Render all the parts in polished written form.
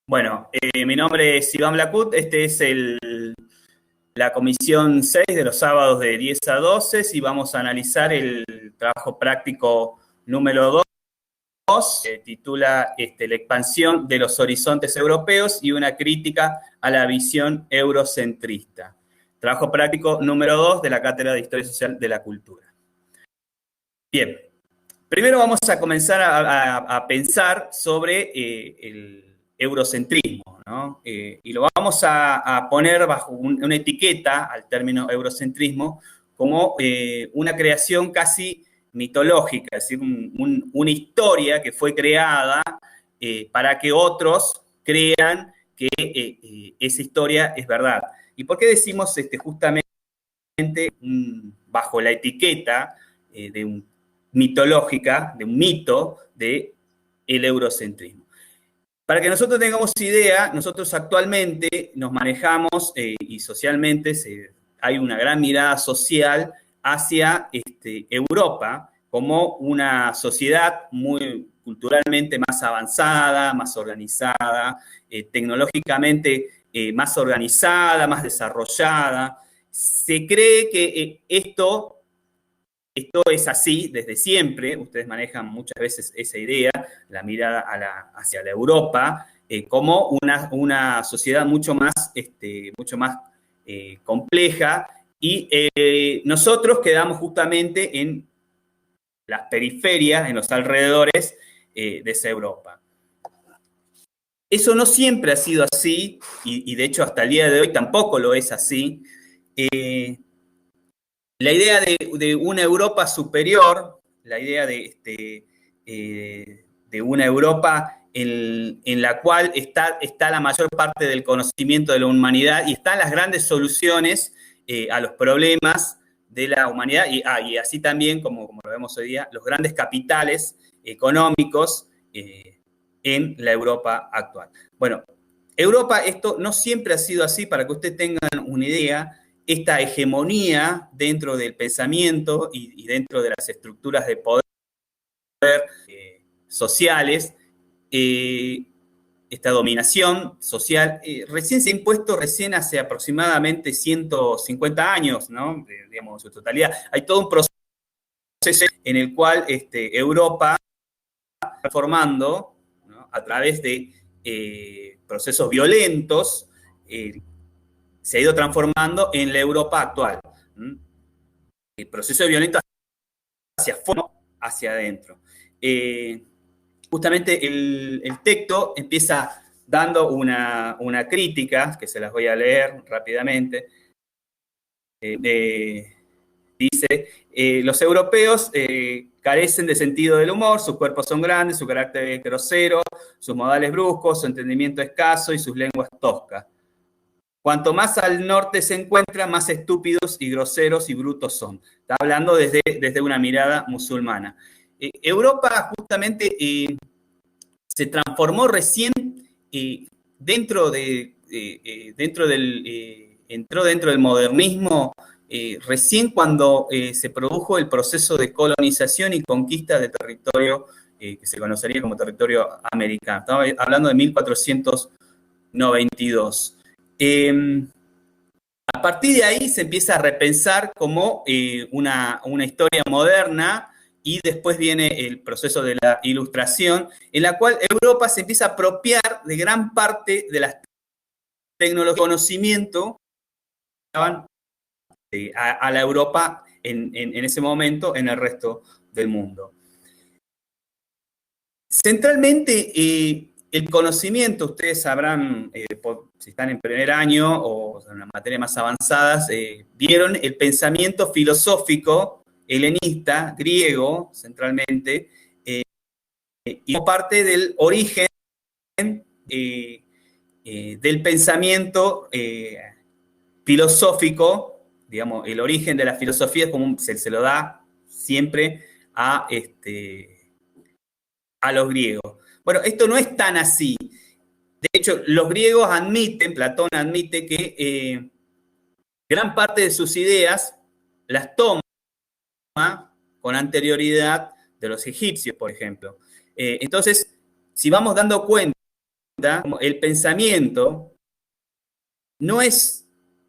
Bueno, mi nombre es Iván Blacut, este es la comisión 6 de los sábados de 10 a 12 y vamos a analizar el trabajo práctico número 2, que titula La expansión de los horizontes europeos y una crítica a la visión eurocentrista. Trabajo práctico número 2 de la Cátedra de Historia Social de la Cultura. Bien, primero vamos a comenzar a pensar sobre el eurocentrismo, ¿no? Y lo vamos a poner bajo una etiqueta al término eurocentrismo como una creación casi mitológica, es decir, una historia que fue creada para que otros crean que esa historia es verdad. ¿Y por qué decimos justamente bajo la etiqueta mitológica, de un mito del eurocentrismo? Para que nosotros tengamos idea, nosotros actualmente nos manejamos y socialmente hay una gran mirada social hacia Europa como una sociedad muy culturalmente más avanzada, más organizada, tecnológicamente más organizada, más desarrollada. Se cree que esto es así desde siempre. Ustedes manejan muchas veces esa idea, la mirada hacia la Europa, como una sociedad mucho más compleja, y nosotros quedamos justamente en las periferias, en los alrededores de esa Europa. Eso no siempre ha sido así, y de hecho hasta el día de hoy tampoco lo es así. La idea de una Europa superior, la idea de una Europa en la cual está la mayor parte del conocimiento de la humanidad y están las grandes soluciones a los problemas de la humanidad, y así también, como lo vemos hoy día, los grandes capitales económicos en la Europa actual. Bueno, Europa, esto no siempre ha sido así. Para que ustedes tengan una idea, esta hegemonía dentro del pensamiento y dentro de las estructuras de poder sociales, esta dominación social, recién se ha impuesto hace aproximadamente 150 años, ¿no? Digamos, en su totalidad. Hay todo un proceso en el cual Europa está transformando, ¿no? A través de procesos violentos, se ha ido transformando en la Europa actual. El proceso de violento hacia afuera, hacia adentro. Justamente el texto empieza dando una crítica, que se las voy a leer rápidamente. Dice, los europeos carecen de sentido del humor, sus cuerpos son grandes, su carácter es grosero, sus modales bruscos, su entendimiento escaso y sus lenguas toscas. Cuanto más al norte se encuentran, más estúpidos y groseros y brutos son. Está hablando desde una mirada musulmana. Europa justamente se transformó recién entró dentro del modernismo recién cuando se produjo el proceso de colonización y conquista de territorio que se conocería como territorio americano. Estamos hablando de 1492. A partir de ahí se empieza a repensar como una historia moderna, y después viene el proceso de la Ilustración, en la cual Europa se empieza a apropiar de gran parte de las tecnologías de conocimiento que estaban a la Europa en ese momento en el resto del mundo. Centralmente, el conocimiento, ustedes sabrán, si están en primer año o en las materias más avanzadas, vieron el pensamiento filosófico helenista, griego, centralmente, y como parte del origen del pensamiento filosófico. Digamos, el origen de la filosofía es como se lo da siempre a los griegos. Bueno, esto no es tan así. De hecho, los griegos admiten, Platón admite que gran parte de sus ideas las toma con anterioridad de los egipcios, por ejemplo. Entonces, si vamos dando cuenta cuenta, el pensamiento no es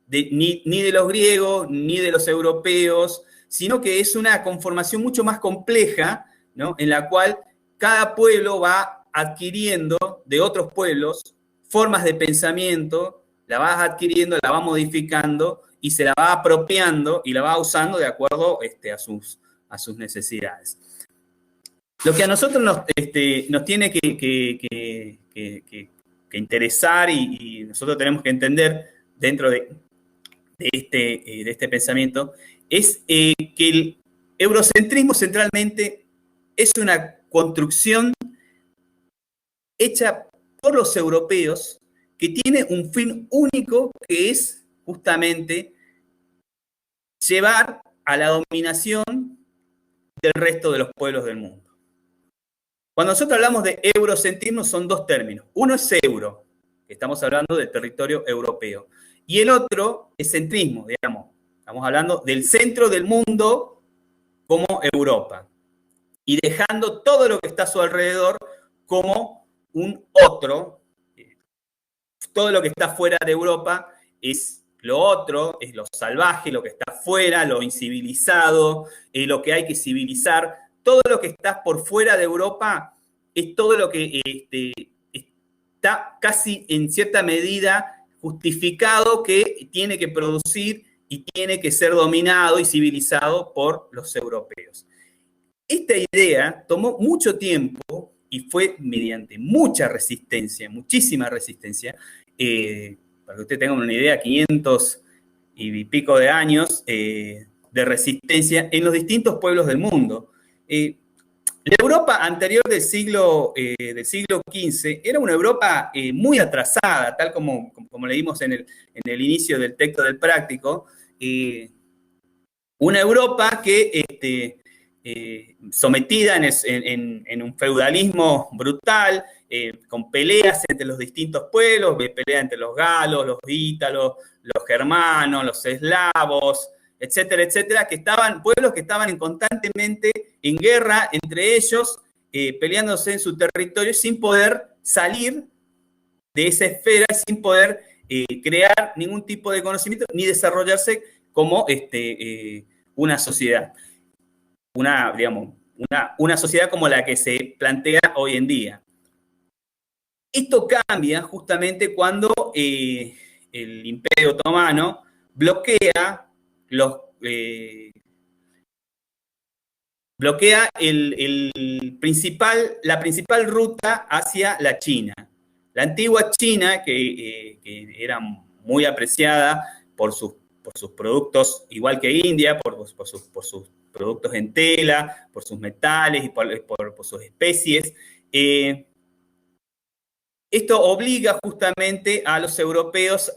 ni de los griegos, ni de los europeos, sino que es una conformación mucho más compleja, ¿no? En la cual cada pueblo va adquiriendo de otros pueblos formas de pensamiento, la va adquiriendo, la va modificando y se la va apropiando y la va usando de acuerdo a sus necesidades. Lo que a nosotros nos tiene que interesar y nosotros tenemos que entender dentro de este pensamiento es que el eurocentrismo centralmente es una construcción hecha por los europeos que tiene un fin único, que es justamente llevar a la dominación del resto de los pueblos del mundo. Cuando nosotros hablamos de eurocentrismo son dos términos. Uno es euro, que estamos hablando del territorio europeo, y el otro es centrismo, digamos. Estamos hablando del centro del mundo como Europa, y dejando todo lo que está a su alrededor como un otro. Todo lo que está fuera de Europa es lo otro, es lo salvaje, lo que está fuera, lo incivilizado, lo que hay que civilizar. Todo lo que está por fuera de Europa es todo lo que está casi en cierta medida justificado que tiene que producir y tiene que ser dominado y civilizado por los europeos. Esta idea tomó mucho tiempo y fue mediante mucha resistencia, muchísima resistencia, para que usted tenga una idea, 500 y pico de años de resistencia en los distintos pueblos del mundo. La Europa anterior del siglo XV era una Europa muy atrasada, tal como leímos en el inicio del texto del práctico, una Europa que sometida en un feudalismo brutal, con peleas entre los distintos pueblos, peleas entre los galos, los ítalos, los germanos, los eslavos, etcétera, etcétera, pueblos que estaban constantemente en guerra entre ellos, peleándose en su territorio sin poder salir de esa esfera, sin poder crear ningún tipo de conocimiento ni desarrollarse como una sociedad. Una sociedad como la que se plantea hoy en día. Esto cambia justamente cuando el Imperio Otomano bloquea la principal ruta hacia la China. La antigua China, que era muy apreciada por sus productos, igual que India, por sus productos en tela, por sus metales y por sus especies. Esto obliga justamente a los europeos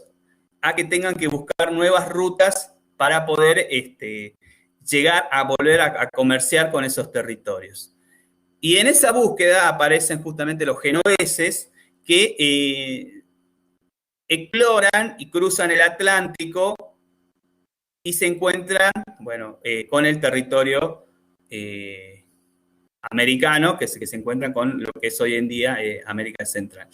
a que tengan que buscar nuevas rutas para poder llegar a volver a comerciar con esos territorios. Y en esa búsqueda aparecen justamente los genoveses que exploran y cruzan el Atlántico y se encuentran, con el territorio americano, que se encuentran con lo que es hoy en día América Central.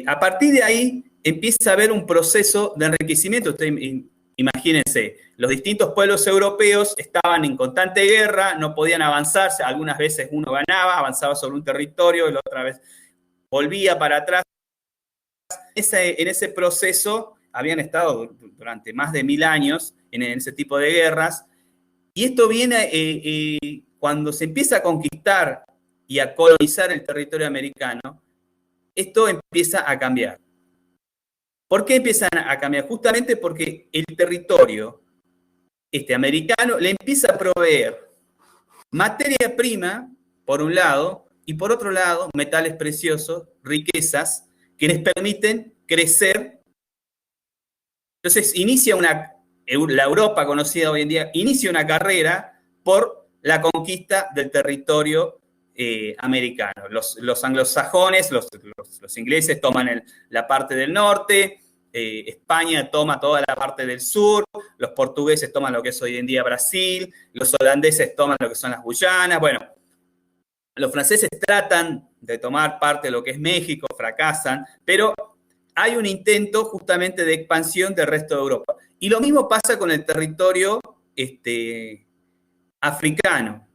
A partir de ahí empieza a haber un proceso de enriquecimiento. Ustedes imagínense, los distintos pueblos europeos estaban en constante guerra, no podían avanzarse, algunas veces uno ganaba, avanzaba sobre un territorio, y la otra vez volvía para atrás. En ese proceso habían estado durante más de 1000 años en ese tipo de guerras, y esto viene cuando se empieza a conquistar y a colonizar el territorio americano, esto empieza a cambiar. ¿Por qué empiezan a cambiar? Justamente porque el territorio americano le empieza a proveer materia prima, por un lado, y por otro lado, metales preciosos, riquezas, que les permiten crecer. Entonces, la Europa conocida hoy en día, inicia una carrera por la conquista del territorio americano. Los anglosajones, los ingleses toman la parte del norte, España toma toda la parte del sur, los portugueses toman lo que es hoy en día Brasil, los holandeses toman lo que son las Guyanas. Bueno, los franceses tratan de tomar parte de lo que es México, fracasan, pero hay un intento justamente de expansión del resto de Europa. Y lo mismo pasa con el territorio africano.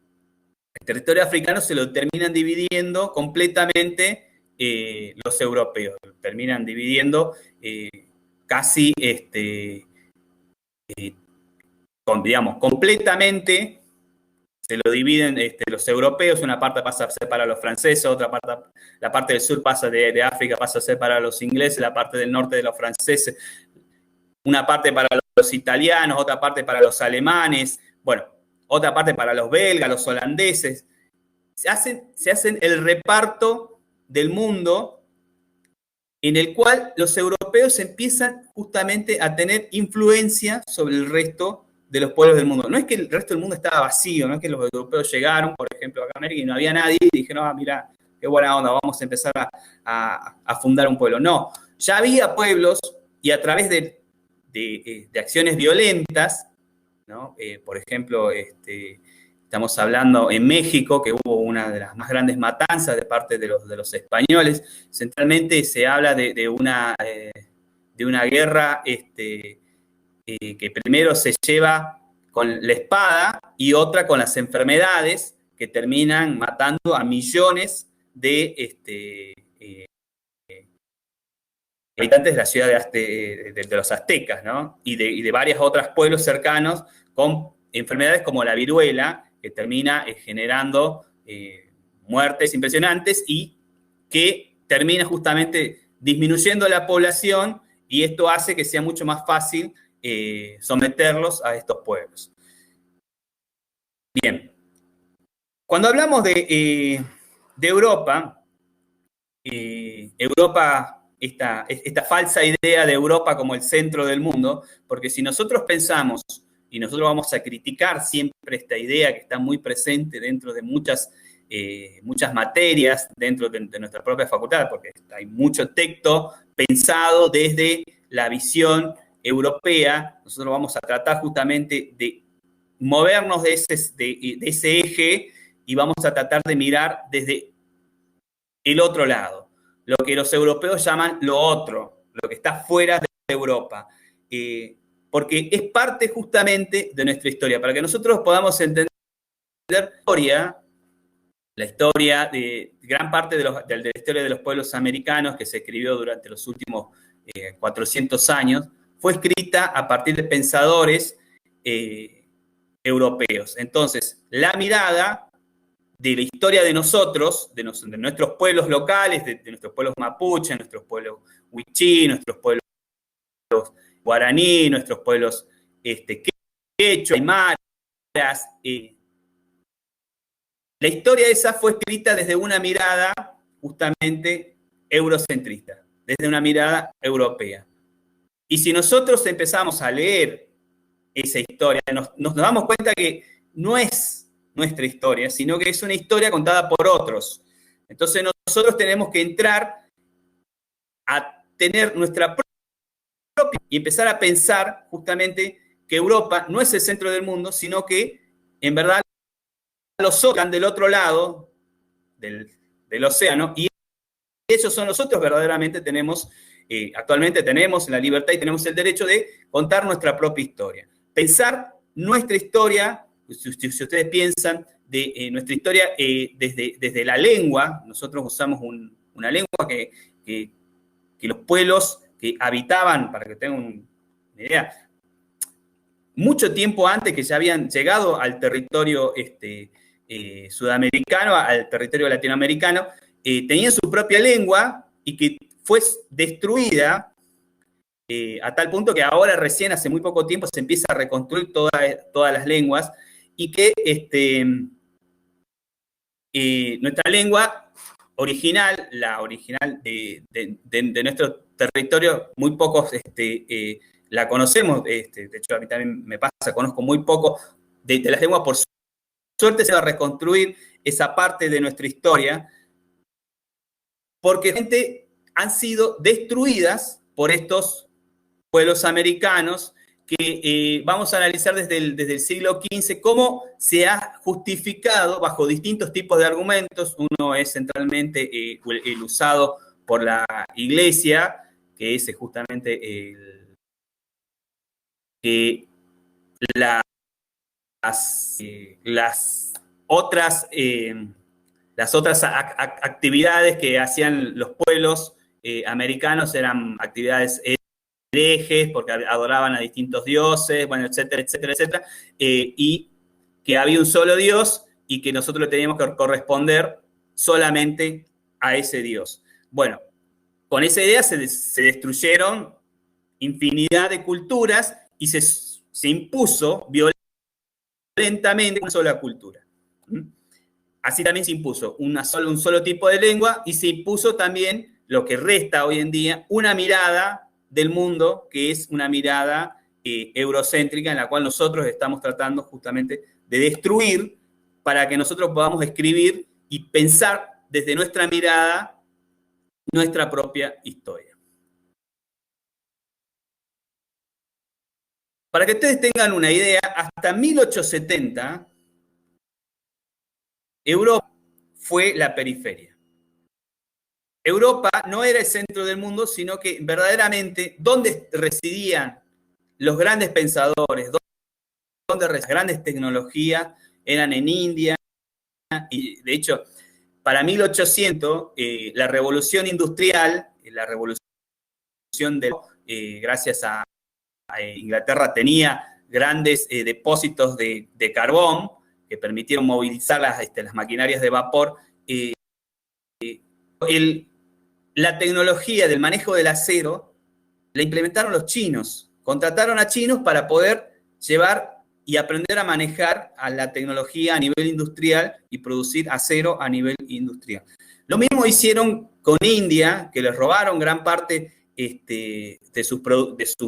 El territorio africano se lo terminan dividiendo completamente los europeos, terminan dividiendo casi, digamos, completamente se lo dividen los europeos, una parte pasa a ser para los franceses, otra parte, la parte del sur pasa de África pasa a ser para los ingleses, la parte del norte de los franceses, una parte para los italianos, otra parte para los alemanes, bueno, otra parte para los belgas, los holandeses. Se hacen el reparto del mundo en el cual los europeos empiezan justamente a tener influencia sobre el resto de los pueblos del mundo. No es que el resto del mundo estaba vacío, no es que los europeos llegaron, por ejemplo, acá en América y no había nadie y dijeron, mira, qué buena onda, vamos a empezar a fundar un pueblo. No, ya había pueblos y a través de acciones violentas, ¿no? Por ejemplo, estamos hablando en México, que hubo una de las más grandes matanzas de parte de los españoles. Centralmente se habla de una guerra que primero se lleva con la espada y otra con las enfermedades que terminan matando a millones de habitantes de la ciudad de los aztecas, ¿no? Y de varios otros pueblos cercanos con enfermedades como la viruela, que termina generando muertes impresionantes y que termina justamente disminuyendo la población, y esto hace que sea mucho más fácil someterlos a estos pueblos. Bien, cuando hablamos de Europa, esta falsa idea de Europa como el centro del mundo, porque si nosotros pensamos, y nosotros vamos a criticar siempre esta idea que está muy presente dentro de muchas materias dentro de nuestra propia facultad, porque hay mucho texto pensado desde la visión europea. Nosotros vamos a tratar justamente de movernos de ese eje y vamos a tratar de mirar desde el otro lado, lo que los europeos llaman lo otro, lo que está fuera de Europa, porque es parte justamente de nuestra historia, para que nosotros podamos entender la historia de gran parte de la historia de los pueblos americanos que se escribió durante los últimos 400 años, fue escrita a partir de pensadores europeos. Entonces, la mirada de la historia de nosotros, de nuestros pueblos locales, de nuestros pueblos mapuche, nuestros pueblos huichí, nuestros pueblos guaraní, nuestros pueblos quechua, aymaras, la historia esa fue escrita desde una mirada justamente eurocentrista, desde una mirada europea. Y si nosotros empezamos a leer esa historia, nos damos cuenta que no es nuestra historia, sino que es una historia contada por otros. Entonces nosotros tenemos que entrar a tener nuestra propia y empezar a pensar justamente que Europa no es el centro del mundo, sino que en verdad los otros están del otro lado del océano, y esos son nosotros verdaderamente actualmente tenemos la libertad y tenemos el derecho de contar nuestra propia historia. Pensar nuestra historia, si ustedes piensan de nuestra historia desde la lengua, nosotros usamos una lengua que los pueblos que habitaban, para que tengan una idea, mucho tiempo antes que ya habían llegado al territorio sudamericano, al territorio latinoamericano, tenían su propia lengua y que fue destruida a tal punto que ahora recién hace muy poco tiempo se empieza a reconstruir todas las lenguas, y que nuestra lengua original, la original de nuestro territorio, muy pocos la conocemos. De hecho, a mí también me pasa, conozco muy poco de las lenguas. Por suerte se va a reconstruir esa parte de nuestra historia, porque gente han sido destruidas por estos pueblos americanos que vamos a analizar desde el siglo XV cómo se ha justificado bajo distintos tipos de argumentos. Uno es centralmente el usado por la Iglesia, que es justamente que las otras actividades que hacían los pueblos americanos eran actividades herejes, porque adoraban a distintos dioses, bueno, etcétera, etcétera, etcétera, y que había un solo Dios y que nosotros le teníamos que corresponder solamente a ese Dios. Bueno, con esa idea se destruyeron infinidad de culturas y se impuso violentamente una sola cultura. Así también se impuso un solo tipo de lengua y se impuso también lo que resta hoy en día, una mirada del mundo que es una mirada eurocéntrica en la cual nosotros estamos tratando justamente de destruir para que nosotros podamos escribir y pensar desde nuestra mirada nuestra propia historia. Para que ustedes tengan una idea, hasta 1870 Europa fue la periferia. Europa no era el centro del mundo, sino que verdaderamente donde residían los grandes pensadores, donde las grandes tecnologías eran en India, y de hecho, para 1800, la revolución industrial, la revolución gracias a Inglaterra tenía grandes depósitos de carbón que permitieron movilizar las maquinarias de vapor. La tecnología del manejo del acero la implementaron los chinos. Contrataron a chinos para poder llevar y aprender a manejar a la tecnología a nivel industrial y producir acero a nivel industrial. Lo mismo hicieron con India, que les robaron gran parte de sus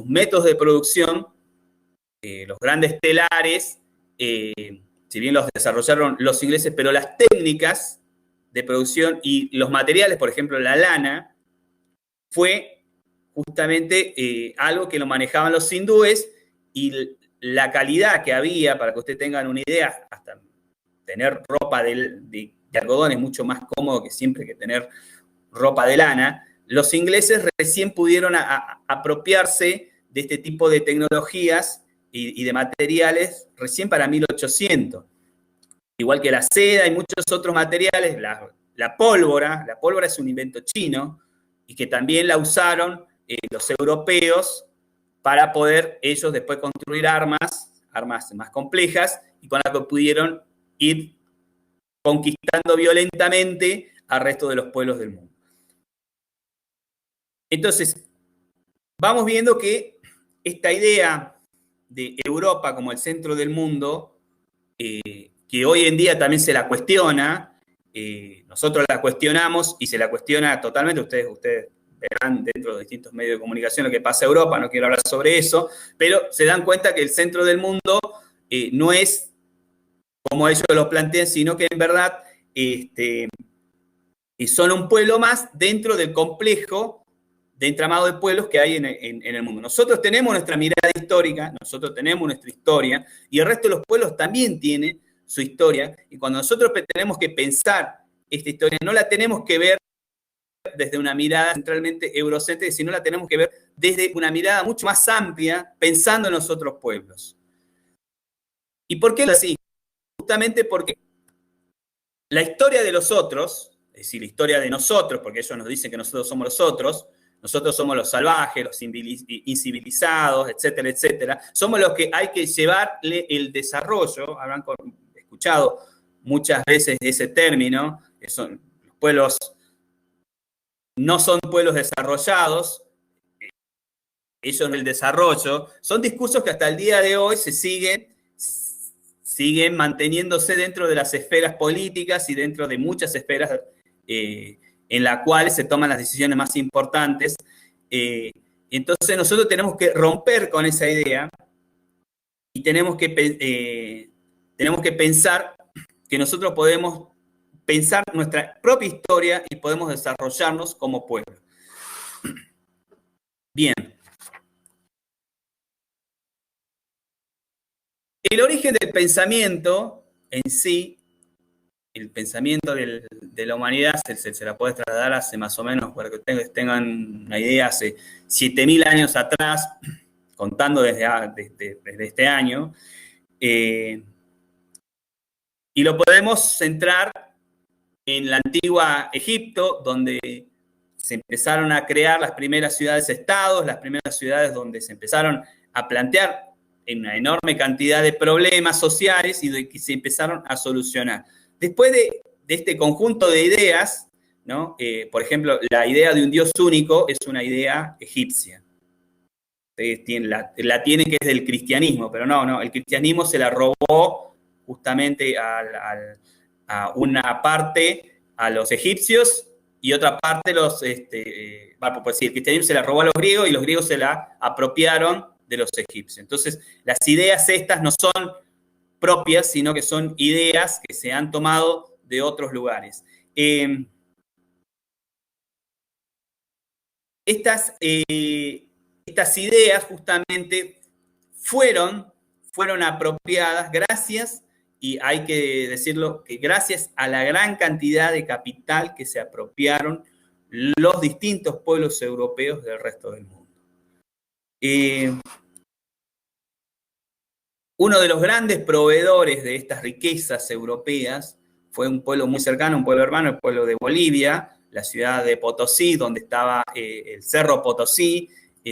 métodos de producción, los grandes telares, si bien los desarrollaron los ingleses, pero las técnicas de producción y los materiales, por ejemplo, la lana, fue justamente algo que lo manejaban los hindúes y la calidad que había, para que ustedes tengan una idea, hasta tener ropa de algodón es mucho más cómodo que siempre que tener ropa de lana. Los ingleses recién pudieron apropiarse de este tipo de tecnologías y de materiales recién para 1800. Igual que la seda y muchos otros materiales, la pólvora es un invento chino y que también la usaron los europeos para poder ellos después construir armas más complejas y con las que pudieron ir conquistando violentamente al resto de los pueblos del mundo. Entonces, vamos viendo que esta idea de Europa como el centro del mundo, que hoy en día también se la cuestiona, nosotros la cuestionamos y se la cuestiona totalmente, ustedes verán dentro de distintos medios de comunicación lo que pasa en Europa, no quiero hablar sobre eso, pero se dan cuenta que el centro del mundo no es como ellos lo plantean, sino que en verdad son un pueblo más dentro del complejo de entramado de pueblos que hay en el mundo. Nosotros tenemos nuestra mirada histórica, nosotros tenemos nuestra historia, y el resto de los pueblos también tienen su historia, y cuando nosotros tenemos que pensar esta historia, no la tenemos que ver desde una mirada centralmente eurocéntrica, sino la tenemos que ver desde una mirada mucho más amplia, pensando en los otros pueblos. ¿Y por qué es así? Justamente porque la historia de los otros, es decir, la historia de nosotros, porque ellos nos dicen que nosotros somos los salvajes, los incivilizados, etcétera, etcétera, somos los que hay que llevarle el desarrollo. Habrán escuchado muchas veces ese término, que son los pueblos, no son pueblos desarrollados, ellos en el desarrollo, son discursos que hasta el día de hoy se siguen manteniéndose dentro de las esferas políticas y dentro de muchas esferas en las cuales se toman las decisiones más importantes. Entonces nosotros tenemos que romper con esa idea y tenemos que pensar que nosotros podemos pensar nuestra propia historia y podemos desarrollarnos como pueblo. Bien. El origen del pensamiento en sí, el pensamiento de la humanidad se la puede trasladar hace más o menos, para que tengan una idea, hace 7.000 años atrás, contando desde este año, y lo podemos centrar en la antigua Egipto, donde se empezaron a crear las primeras ciudades-estados, las primeras ciudades donde se empezaron a plantear una enorme cantidad de problemas sociales y de que se empezaron a solucionar. Después de este conjunto de ideas, ¿no? Por ejemplo, la idea de un Dios único es una idea egipcia. La tiene que es del cristianismo, pero no, el cristianismo se la robó justamente a una parte a los egipcios y otra parte pues sí, el cristianismo se la robó a los griegos y los griegos se la apropiaron de los egipcios. Entonces, las ideas estas no son propias, sino que son ideas que se han tomado de otros lugares. Estas ideas justamente fueron apropiadas gracias, y hay que decirlo, que gracias a la gran cantidad de capital que se apropiaron los distintos pueblos europeos del resto del mundo. Uno de los grandes proveedores de estas riquezas europeas fue un pueblo muy cercano, un pueblo hermano, el pueblo de Bolivia, la ciudad de Potosí, donde estaba el Cerro Potosí,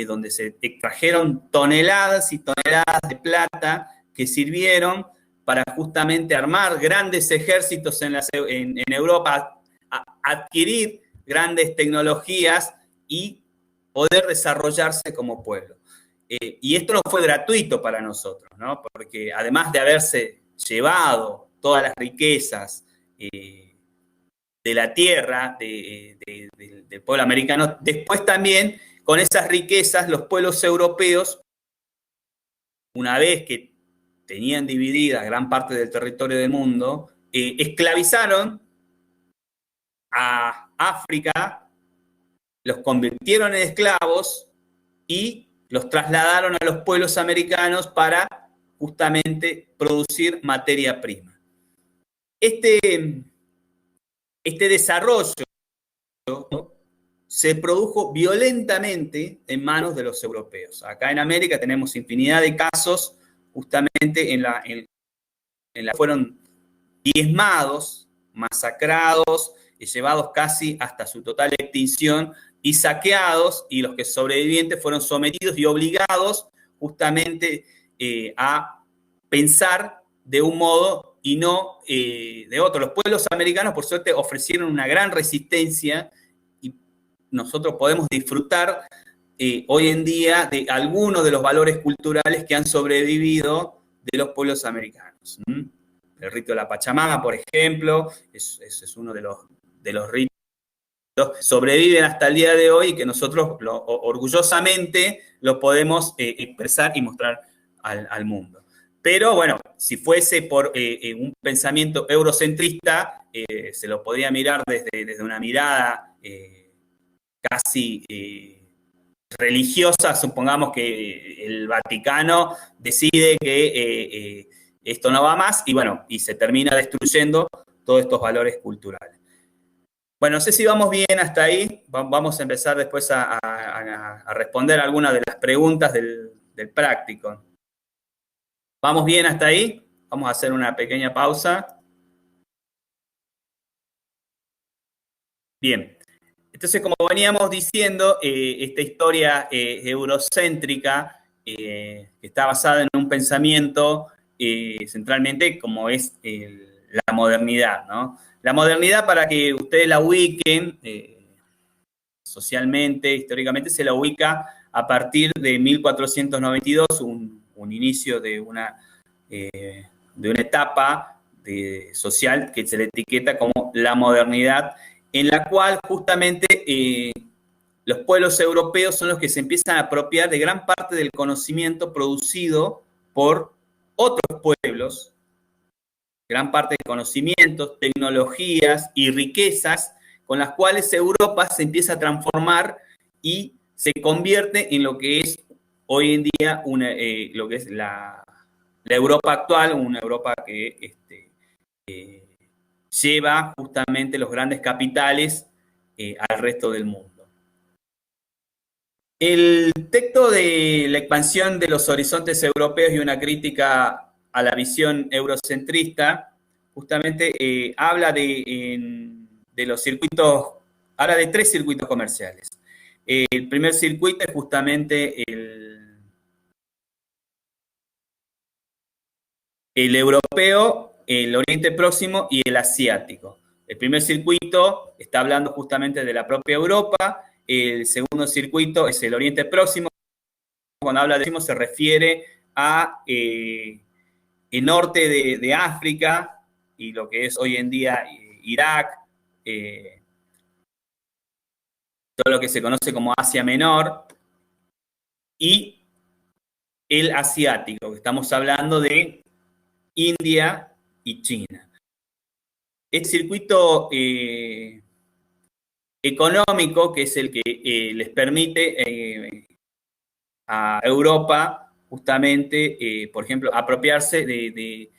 donde se extrajeron toneladas y toneladas de plata que sirvieron para justamente armar grandes ejércitos en Europa, adquirir grandes tecnologías y poder desarrollarse como pueblo. Y esto no fue gratuito para nosotros, ¿no? Porque además de haberse llevado todas las riquezas de la tierra del pueblo americano, después también con esas riquezas los pueblos europeos, una vez que tenían dividida gran parte del territorio del mundo, esclavizaron a África, los convirtieron en esclavos y los trasladaron a los pueblos americanos para justamente producir materia prima. Este desarrollo se produjo violentamente en manos de los europeos. Acá en América tenemos infinidad de casos justamente en la fueron diezmados, masacrados y llevados casi hasta su total extinción y saqueados, y los que sobrevivientes fueron sometidos y obligados justamente a pensar de un modo y no de otro. Los pueblos americanos, por suerte, ofrecieron una gran resistencia y nosotros podemos disfrutar hoy en día de algunos de los valores culturales que han sobrevivido de los pueblos americanos. El rito de la Pachamama, por ejemplo, es uno de los ritos que sobreviven hasta el día de hoy y que nosotros orgullosamente lo podemos expresar y mostrar al mundo. Pero bueno, si fuese por un pensamiento eurocentrista, se lo podría mirar desde una mirada casi religiosa. Supongamos que el Vaticano decide que esto no va más y bueno, y se termina destruyendo todos estos valores culturales. Bueno, no sé si vamos bien hasta ahí. Vamos a empezar después a responder algunas de las preguntas del práctico. ¿Vamos bien hasta ahí? Vamos a hacer una pequeña pausa. Bien. Entonces, como veníamos diciendo, esta historia eurocéntrica que está basada en un pensamiento centralmente como es la modernidad, ¿no? La modernidad, para que ustedes la ubiquen socialmente, históricamente, se la ubica a partir de 1492, un inicio de una etapa social que se le etiqueta como la modernidad, en la cual justamente los pueblos europeos son los que se empiezan a apropiar de gran parte del conocimiento producido por otros pueblos, gran parte de conocimientos, tecnologías y riquezas con las cuales Europa se empieza a transformar y se convierte en lo que es hoy en día lo que es la la Europa actual, una Europa que lleva justamente los grandes capitales al resto del mundo. El texto de la expansión de los horizontes europeos y una crítica a la visión eurocentrista, justamente habla de los circuitos, habla de 3 circuitos comerciales. El primer circuito es justamente el europeo, el Oriente Próximo y el asiático. El primer circuito está hablando justamente de la propia Europa, el segundo circuito es el Oriente Próximo. Cuando habla de eso se refiere a el norte de África y lo que es hoy en día Irak, todo lo que se conoce como Asia Menor, y el asiático, que estamos hablando de India y China. Este circuito económico, que es el que les permite a Europa justamente, por ejemplo, apropiarse de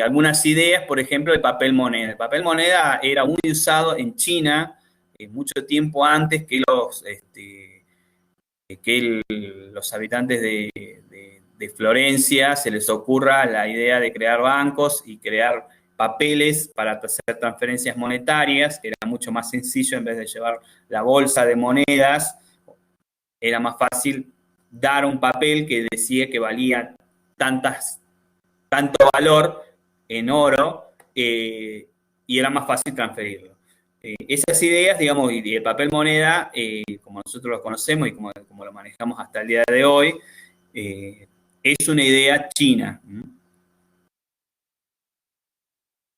algunas ideas, por ejemplo, el papel moneda. El papel moneda era muy usado en China mucho tiempo antes que los habitantes de Florencia se les ocurra la idea de crear bancos y crear papeles para hacer transferencias monetarias, que era mucho más sencillo en vez de llevar la bolsa de monedas. Era más fácil dar un papel que decía que valía tanto valor en oro y era más fácil transferirlo. Esas ideas, digamos, y el papel moneda, como nosotros lo conocemos y como lo manejamos hasta el día de hoy, es una idea china.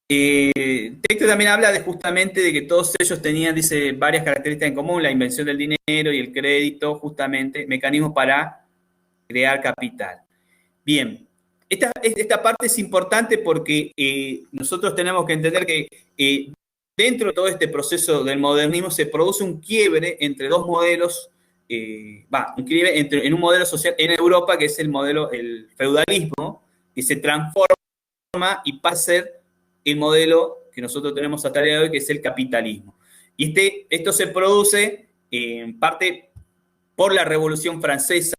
El texto también habla justamente de que todos ellos tenían, dice, varias características en común, la invención del dinero y el crédito, justamente, mecanismos para crear capital. Bien, esta parte es importante porque nosotros tenemos que entender que dentro de todo este proceso del modernismo se produce un quiebre entre dos modelos, un quiebre en un modelo social en Europa, que es el feudalismo, que se transforma y pasa a ser el modelo que nosotros tenemos hasta el día de hoy, que es el capitalismo. Y esto se produce en parte por la Revolución Francesa,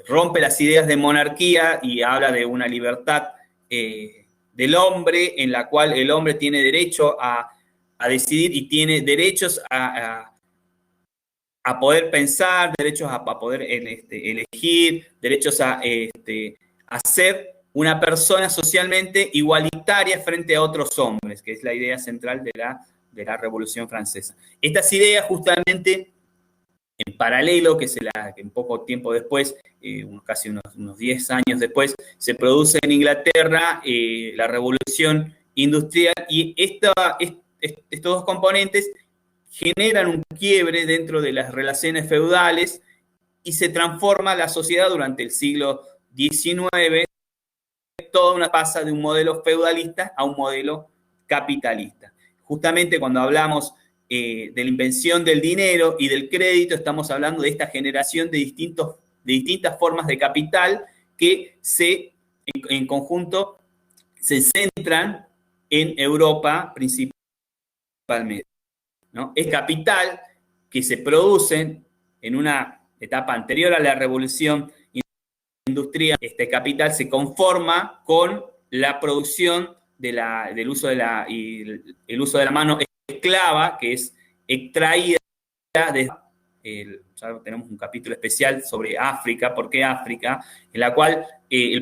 rompe las ideas de monarquía y habla de una libertad del hombre, en la cual el hombre tiene derecho a decidir y tiene derechos a poder pensar, derechos a poder elegir, derechos a ser una persona socialmente igualitaria frente a otros hombres, que es la idea central de la Revolución Francesa. Estas ideas justamente en paralelo, que en poco tiempo después, casi unos 10 años después, se produce en Inglaterra la Revolución Industrial y estos dos componentes generan un quiebre dentro de las relaciones feudales y se transforma la sociedad durante el siglo XIX, toda una pasa de un modelo feudalista a un modelo capitalista. Justamente cuando hablamos de la invención del dinero y del crédito, estamos hablando de esta generación de distintas formas de capital que en conjunto se centran en Europa principalmente, ¿no? Es capital que se producen en una etapa anterior a la Revolución Industrial. Este capital se conforma con la producción del uso de la mano esclava, que es extraída ya tenemos un capítulo especial sobre África, ¿por qué África? En la cual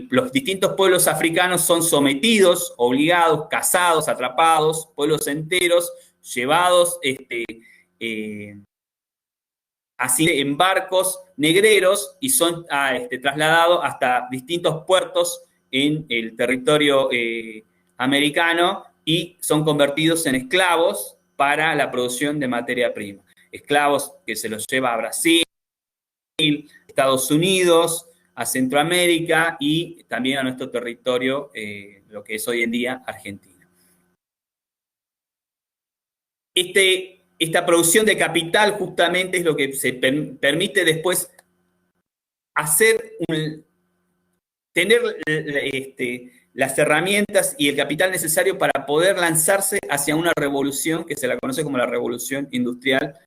los distintos pueblos africanos son sometidos, obligados, cazados, atrapados, pueblos enteros, llevados así en barcos negreros y son trasladados hasta distintos puertos en el territorio americano y son convertidos en esclavos para la producción de materia prima. Esclavos que se los lleva a Brasil, Estados Unidos, a Centroamérica y también a nuestro territorio, lo que es hoy en día Argentina. Esta producción de capital justamente es lo que se permite después tener las herramientas y el capital necesario para poder lanzarse hacia una revolución que se la conoce como la revolución industrial,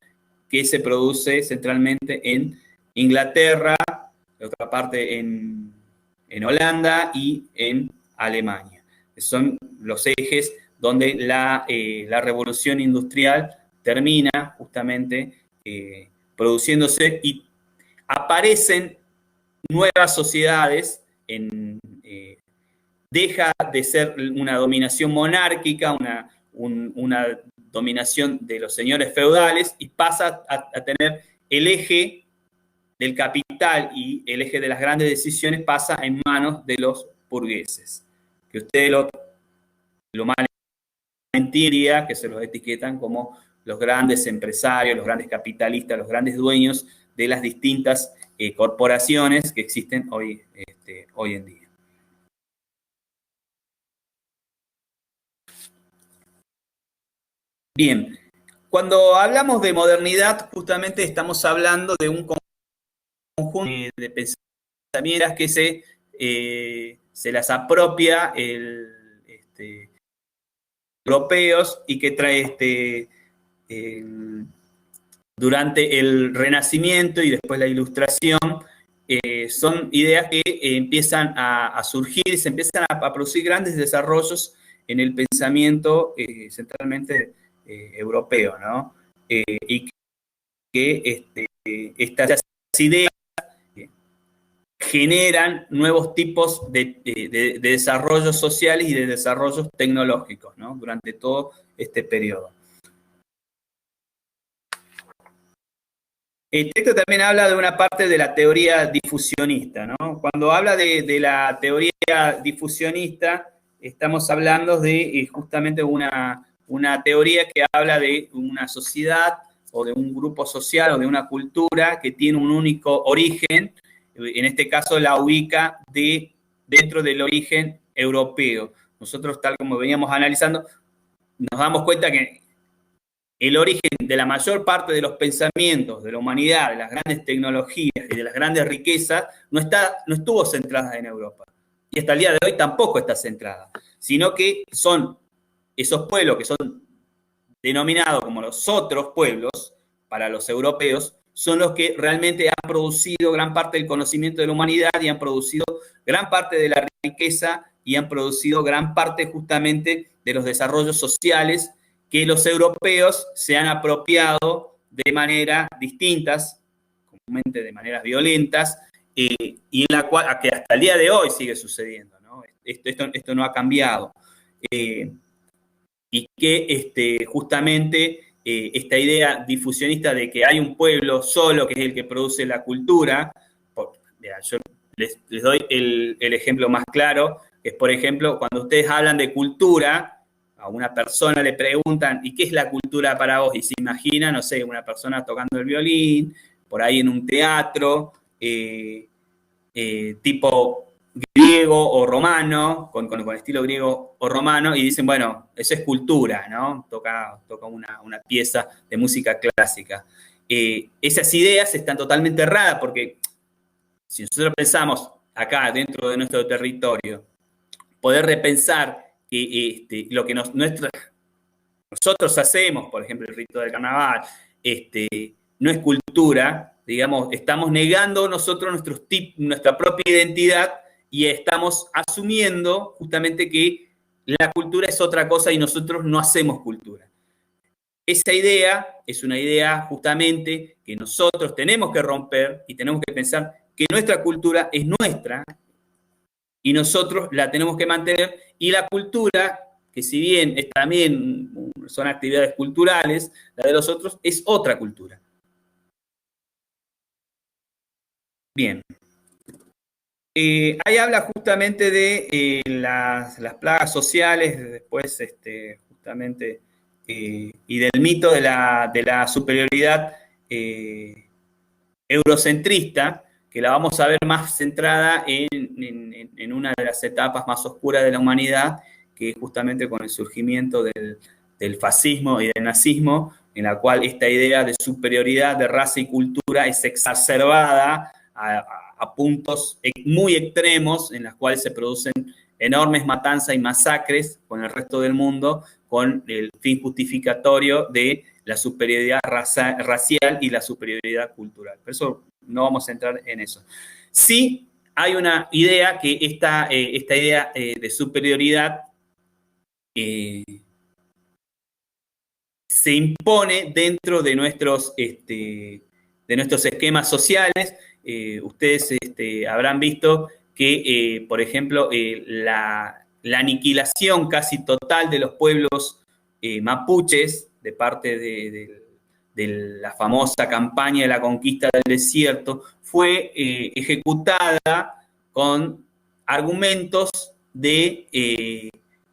que se produce centralmente en Inglaterra, de otra parte en Holanda y en Alemania. Son los ejes donde la revolución industrial termina justamente produciéndose y aparecen nuevas sociedades, deja de ser una dominación monárquica, una dominación de los señores feudales y pasa a tener el eje del capital y el eje de las grandes decisiones pasa en manos de los burgueses, que ustedes lo mal mentiría, que se los etiquetan como los grandes empresarios, los grandes capitalistas, los grandes dueños de las distintas corporaciones que existen hoy en día. Bien, cuando hablamos de modernidad, justamente estamos hablando de un conjunto de pensamientos que se las apropia europeos y que trae durante el Renacimiento y después la Ilustración, son ideas que empiezan a surgir y se empiezan a producir grandes desarrollos en el pensamiento centralmente europeo, ¿no? Y que estas ideas generan nuevos tipos de desarrollos sociales y de desarrollos tecnológicos, ¿no? Durante todo este periodo. El texto también habla de una parte de la teoría difusionista, ¿no? Cuando habla de la teoría difusionista, estamos hablando de justamente una teoría que habla de una sociedad o de un grupo social o de una cultura que tiene un único origen, en este caso la ubica dentro del origen europeo. Nosotros, tal como veníamos analizando, nos damos cuenta que el origen de la mayor parte de los pensamientos de la humanidad, de las grandes tecnologías y de las grandes riquezas, no estuvo centrada en Europa. Y hasta el día de hoy tampoco está centrada, sino que son esos pueblos que son denominados como los otros pueblos para los europeos, son los que realmente han producido gran parte del conocimiento de la humanidad y han producido gran parte de la riqueza y han producido gran parte justamente de los desarrollos sociales que los europeos se han apropiado de maneras distintas, comúnmente de maneras violentas, y en la cual, que hasta el día de hoy sigue sucediendo, ¿no? Esto no ha cambiado. Y que justamente esta idea difusionista de que hay un pueblo solo que es el que produce la cultura, yo les doy el ejemplo más claro, que es, por ejemplo, cuando ustedes hablan de cultura, a una persona le preguntan, ¿y qué es la cultura para vos? Y se imagina, no sé, una persona tocando el violín, por ahí en un teatro, tipo griego o romano, con estilo griego o romano, y dicen, bueno, eso es cultura, ¿no? Toca una pieza de música clásica. Esas ideas están totalmente erradas, porque si nosotros pensamos acá, dentro de nuestro territorio, poder repensar que lo que nosotros hacemos, por ejemplo, el rito del carnaval, no es cultura, digamos, estamos negando nosotros nuestra propia identidad y estamos asumiendo justamente que la cultura es otra cosa y nosotros no hacemos cultura. Esa idea es una idea justamente que nosotros tenemos que romper y tenemos que pensar que nuestra cultura es nuestra y nosotros la tenemos que mantener, y la cultura, que si bien también son actividades culturales, la de los otros es otra cultura. Bien. Ahí habla justamente de las plagas sociales, después justamente, y del mito de la superioridad eurocentrista, que la vamos a ver más centrada en una de las etapas más oscuras de la humanidad, que es justamente con el surgimiento del fascismo y del nazismo, en la cual esta idea de superioridad de raza y cultura es exacerbada a puntos muy extremos en los cuales se producen enormes matanzas y masacres con el resto del mundo, con el fin justificatorio de la superioridad racial y la superioridad cultural. Por eso no vamos a entrar en eso. Sí hay una idea que esta idea de superioridad se impone dentro de nuestros esquemas sociales. Ustedes habrán visto que, por ejemplo, la aniquilación casi total de los pueblos mapuches de parte de la famosa campaña de la conquista del desierto fue ejecutada con argumentos de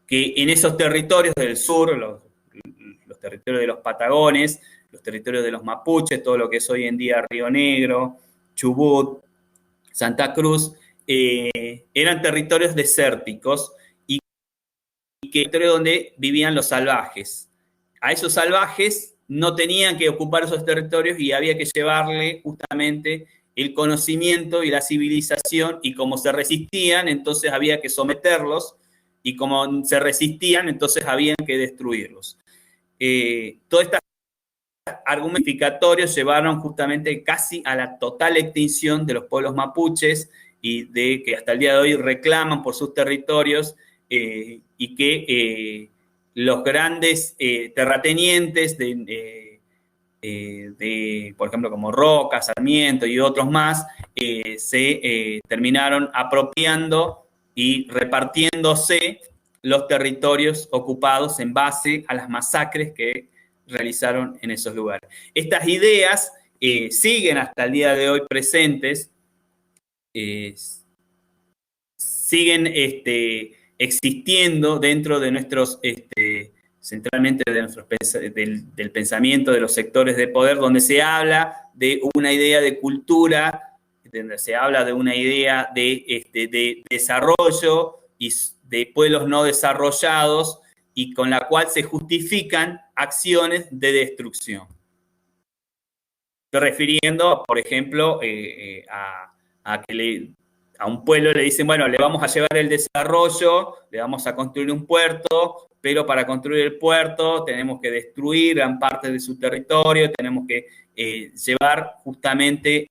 que en esos territorios del sur, los territorios de los Patagones, los territorios de los mapuches, todo lo que es hoy en día Río Negro, Chubut, Santa Cruz, eran territorios desérticos y que territorios donde vivían los salvajes. A esos salvajes no tenían que ocupar esos territorios y había que llevarle justamente el conocimiento y la civilización, y como se resistían, entonces había que someterlos, y como se resistían, entonces había que destruirlos. Todas estas argumentificatorios llevaron justamente casi a la total extinción de los pueblos mapuches y de que hasta el día de hoy reclaman por sus territorios y que los grandes terratenientes por ejemplo, como Roca, Sarmiento y otros más, se terminaron apropiando y repartiéndose los territorios ocupados en base a las masacres que realizaron en esos lugares. Estas ideas siguen hasta el día de hoy presentes, siguen existiendo dentro de nuestros, centralmente de nuestros, del pensamiento de los sectores de poder, donde se habla de una idea de cultura, donde se habla de una idea de desarrollo y de pueblos no desarrollados, y con la cual se justifican acciones de destrucción. Estoy refiriendo, por ejemplo, a que a un pueblo le dicen, bueno, le vamos a llevar el desarrollo, le vamos a construir un puerto, pero para construir el puerto tenemos que destruir gran parte de su territorio, tenemos que llevar justamente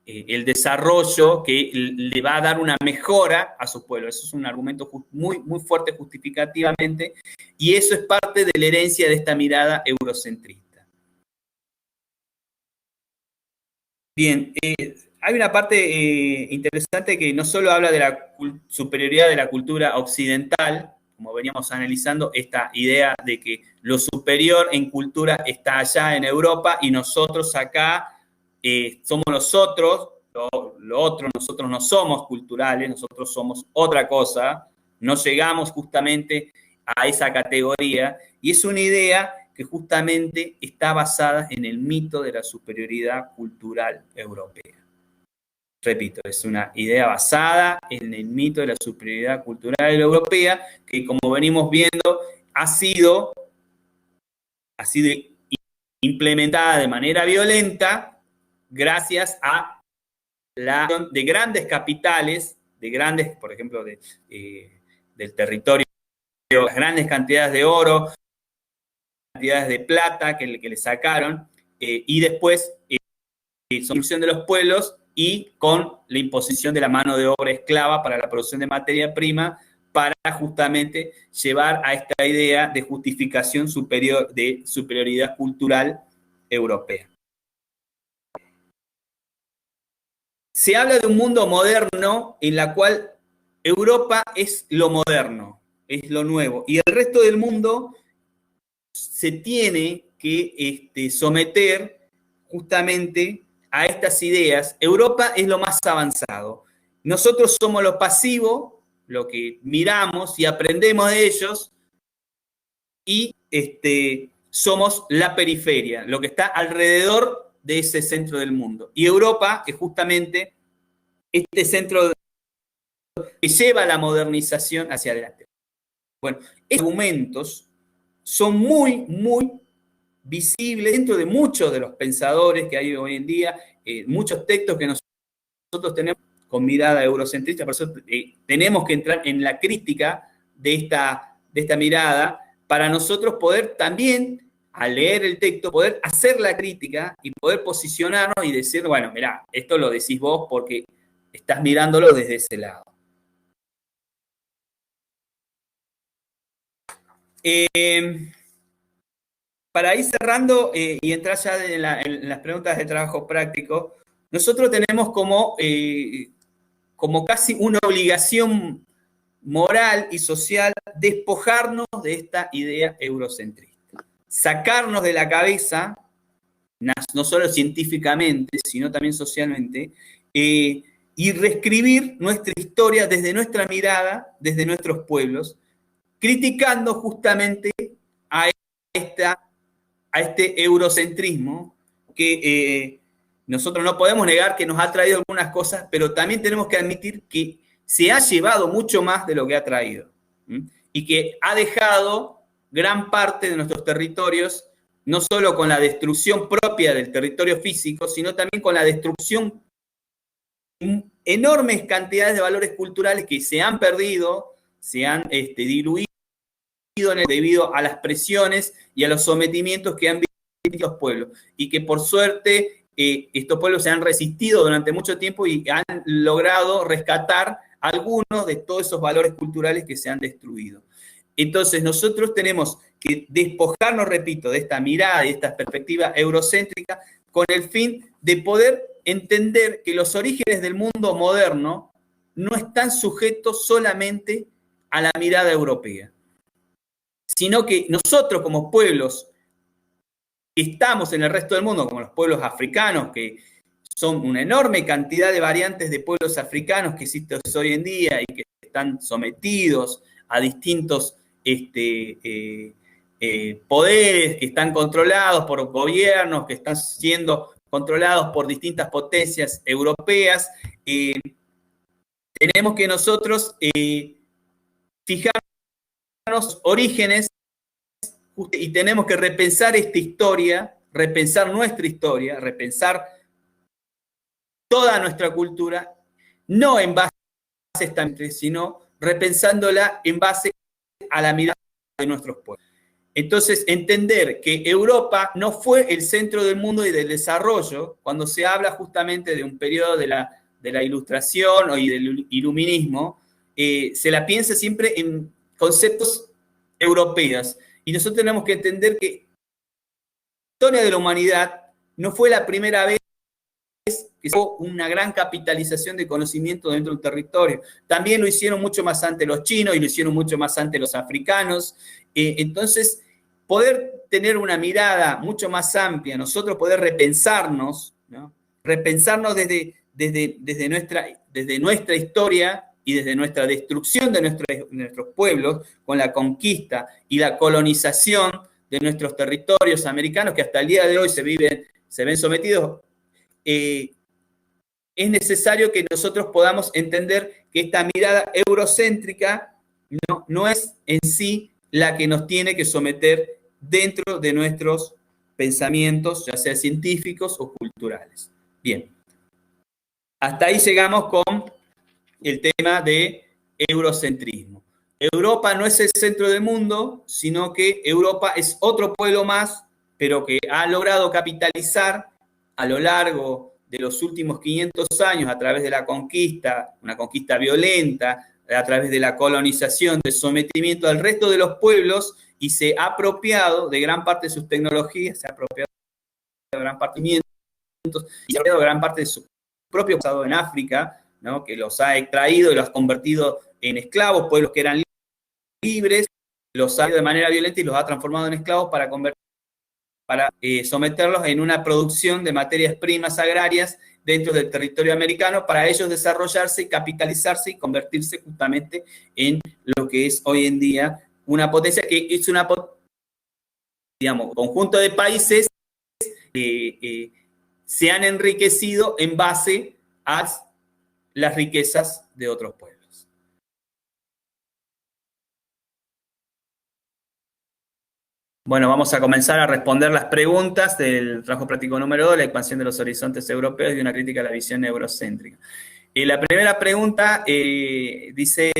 el desarrollo que le va a dar una mejora a su pueblo. Eso es un argumento muy, muy fuerte justificativamente, y eso es parte de la herencia de esta mirada eurocentrista. Bien, hay una parte interesante que no solo habla de la superioridad de la cultura occidental, como veníamos analizando, esta idea de que lo superior en cultura está allá en Europa y nosotros acá somos nosotros, lo otro, nosotros no somos culturales, nosotros somos otra cosa, no llegamos justamente a esa categoría, y es una idea que justamente está basada en el mito de la superioridad cultural europea. Repito, es una idea basada en el mito de la superioridad cultural europea, que, como venimos viendo, ha sido implementada de manera violenta gracias a la de grandes capitales, de grandes, por ejemplo, del territorio, las grandes cantidades de oro, cantidades de plata que le sacaron, y después solución de los pueblos, y con la imposición de la mano de obra esclava para la producción de materia prima, para justamente llevar a esta idea de justificación superior, de superioridad cultural europea. Se habla de un mundo moderno en la cual Europa es lo moderno, es lo nuevo, y el resto del mundo se tiene que someter justamente a estas ideas. Europa es lo más avanzado. Nosotros somos lo pasivo, lo que miramos y aprendemos de ellos, y somos la periferia, lo que está alrededor de ese centro del mundo. Y Europa es justamente este centro que lleva la modernización hacia adelante. Bueno, estos argumentos son muy, muy visibles dentro de muchos de los pensadores que hay hoy en día, muchos textos que nos nosotros tenemos con mirada eurocentrista, por eso tenemos que entrar en la crítica de esta mirada para nosotros poder también, al leer el texto, poder hacer la crítica y poder posicionarnos y decir, bueno, mirá, esto lo decís vos porque estás mirándolo desde ese lado. Para ir cerrando y entrar ya en las preguntas de trabajo práctico, nosotros tenemos como casi una obligación moral y social despojarnos de esta idea eurocentrista. Sacarnos de la cabeza, no solo científicamente, sino también socialmente, y reescribir nuestra historia desde nuestra mirada, desde nuestros pueblos, criticando justamente a este eurocentrismo que nosotros no podemos negar que nos ha traído algunas cosas, pero también tenemos que admitir que se ha llevado mucho más de lo que ha traído, ¿sí? Y que ha dejado gran parte de nuestros territorios, no solo con la destrucción propia del territorio físico, sino también con la destrucción de enormes cantidades de valores culturales que se han perdido, se han diluido debido a las presiones y a los sometimientos que han vivido estos pueblos, y que por suerte estos pueblos se han resistido durante mucho tiempo y han logrado rescatar algunos de todos esos valores culturales que se han destruido. Entonces nosotros tenemos que despojarnos, repito, de esta mirada, de esta perspectiva eurocéntrica, con el fin de poder entender que los orígenes del mundo moderno no están sujetos solamente a la mirada europea, sino que nosotros como pueblos que estamos en el resto del mundo, como los pueblos africanos, que son una enorme cantidad de variantes de pueblos africanos que existen hoy en día y que están sometidos a distintos poderes, que están controlados por gobiernos, que están siendo controlados por distintas potencias europeas, tenemos que nosotros fijarnos los orígenes y tenemos que repensar esta historia, repensar nuestra historia, repensar toda nuestra cultura, no en base a esta, sino repensándola en base a la mirada de nuestros pueblos. Entonces, entender que Europa no fue el centro del mundo y del desarrollo, cuando se habla justamente de un periodo de la Ilustración y del Iluminismo, se la piensa siempre en conceptos europeos. Y nosotros tenemos que entender que la historia de la humanidad no fue la primera vez que hubo una gran capitalización de conocimiento dentro del territorio. También lo hicieron mucho más antes los chinos y lo hicieron mucho más antes los africanos. Entonces, poder tener una mirada mucho más amplia, nosotros poder repensarnos, ¿no? Repensarnos desde nuestra historia y desde nuestra destrucción de nuestros pueblos, con la conquista y la colonización de nuestros territorios americanos, que hasta el día de hoy se ven sometidos, es necesario que nosotros podamos entender que esta mirada eurocéntrica no es en sí la que nos tiene que someter dentro de nuestros pensamientos, ya sea científicos o culturales. Bien, hasta ahí llegamos con el tema de eurocentrismo. Europa no es el centro del mundo, sino que Europa es otro pueblo más, pero que ha logrado capitalizar a lo largo de los últimos 500 años a través de la conquista, una conquista violenta, a través de la colonización, del sometimiento al resto de los pueblos, y se ha apropiado de gran parte de sus tecnologías, se ha apropiado de gran parte de y se ha apropiado de gran parte de su propio pasado en África, ¿no? Que los ha extraído y los ha convertido en esclavos, pueblos que eran libres, los ha ido de manera violenta y los ha transformado en esclavos para someterlos en una producción de materias primas agrarias dentro del territorio americano para ellos desarrollarse y capitalizarse y convertirse justamente en lo que es hoy en día una potencia que es conjunto de países que se han enriquecido en base a las riquezas de otros pueblos. Bueno, vamos a comenzar a responder las preguntas del trabajo práctico número 2, la expansión de los horizontes europeos y una crítica a la visión eurocéntrica. La primera pregunta dice,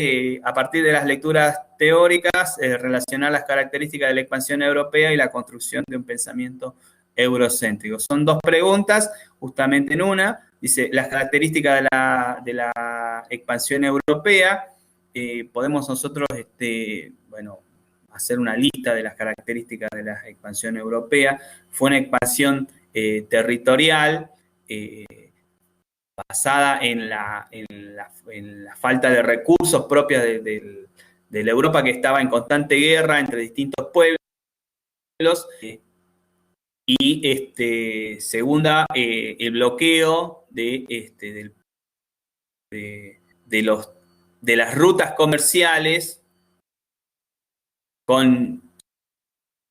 a partir de las lecturas teóricas, relacionar las características de la expansión europea y la construcción de un pensamiento eurocéntrico. Son dos preguntas, justamente en una. Dice, las características de la expansión europea. Podemos nosotros, bueno, hacer una lista de las características de la expansión europea. Fue una expansión territorial, basada en la falta de recursos propios de la Europa, que estaba en constante guerra entre distintos pueblos. Y segunda, el bloqueo de las rutas comerciales con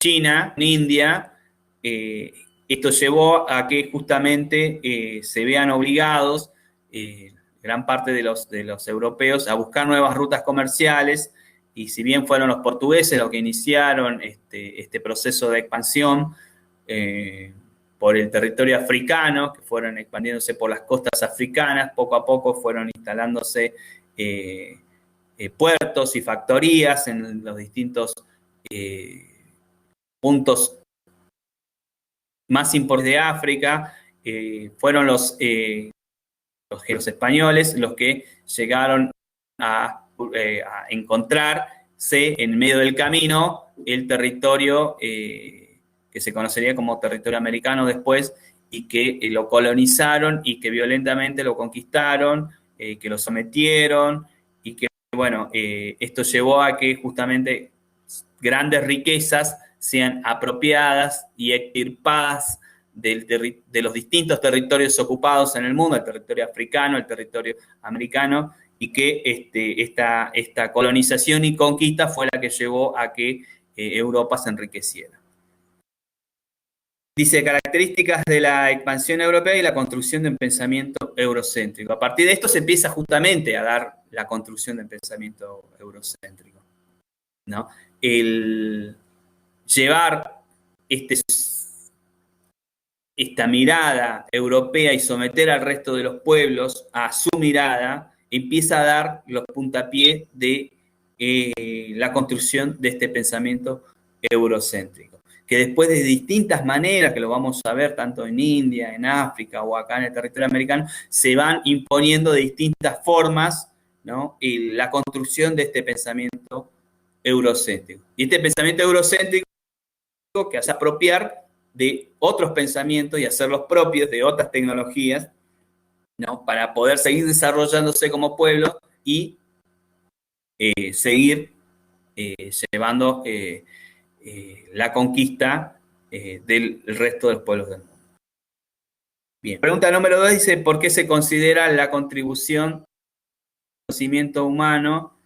China, India. Esto llevó a que justamente se vean obligados gran parte de los europeos a buscar nuevas rutas comerciales, y si bien fueron los portugueses los que iniciaron este proceso de expansión por el territorio africano, que fueron expandiéndose por las costas africanas, poco a poco fueron instalándose puertos y factorías en los distintos puntos más importantes de África. Fueron los españoles los que llegaron a encontrarse en medio del camino el territorio que se conocería como territorio americano después, y que lo colonizaron y que violentamente lo conquistaron, que lo sometieron, y que, bueno, esto llevó a que justamente grandes riquezas sean apropiadas y extirpadas de los distintos territorios ocupados en el mundo, el territorio africano, el territorio americano, y que esta colonización y conquista fue la que llevó a que Europa se enriqueciera. Dice, características de la expansión europea y la construcción de un pensamiento eurocéntrico. A partir de esto se empieza justamente a dar la construcción del pensamiento eurocéntrico, ¿no? El llevar esta mirada europea y someter al resto de los pueblos a su mirada, empieza a dar los puntapiés de la construcción de este pensamiento eurocéntrico, que después de distintas maneras, que lo vamos a ver tanto en India, en África o acá en el territorio americano, se van imponiendo de distintas formas, ¿no? Y la construcción de este pensamiento eurocéntrico. Y este pensamiento eurocéntrico que hace apropiar de otros pensamientos y hacerlos propios de otras tecnologías, ¿no? Para poder seguir desarrollándose como pueblo y seguir llevando la conquista del resto de los pueblos del mundo. Bien, pregunta número 2 dice, ¿por qué se considera la contribución al conocimiento humano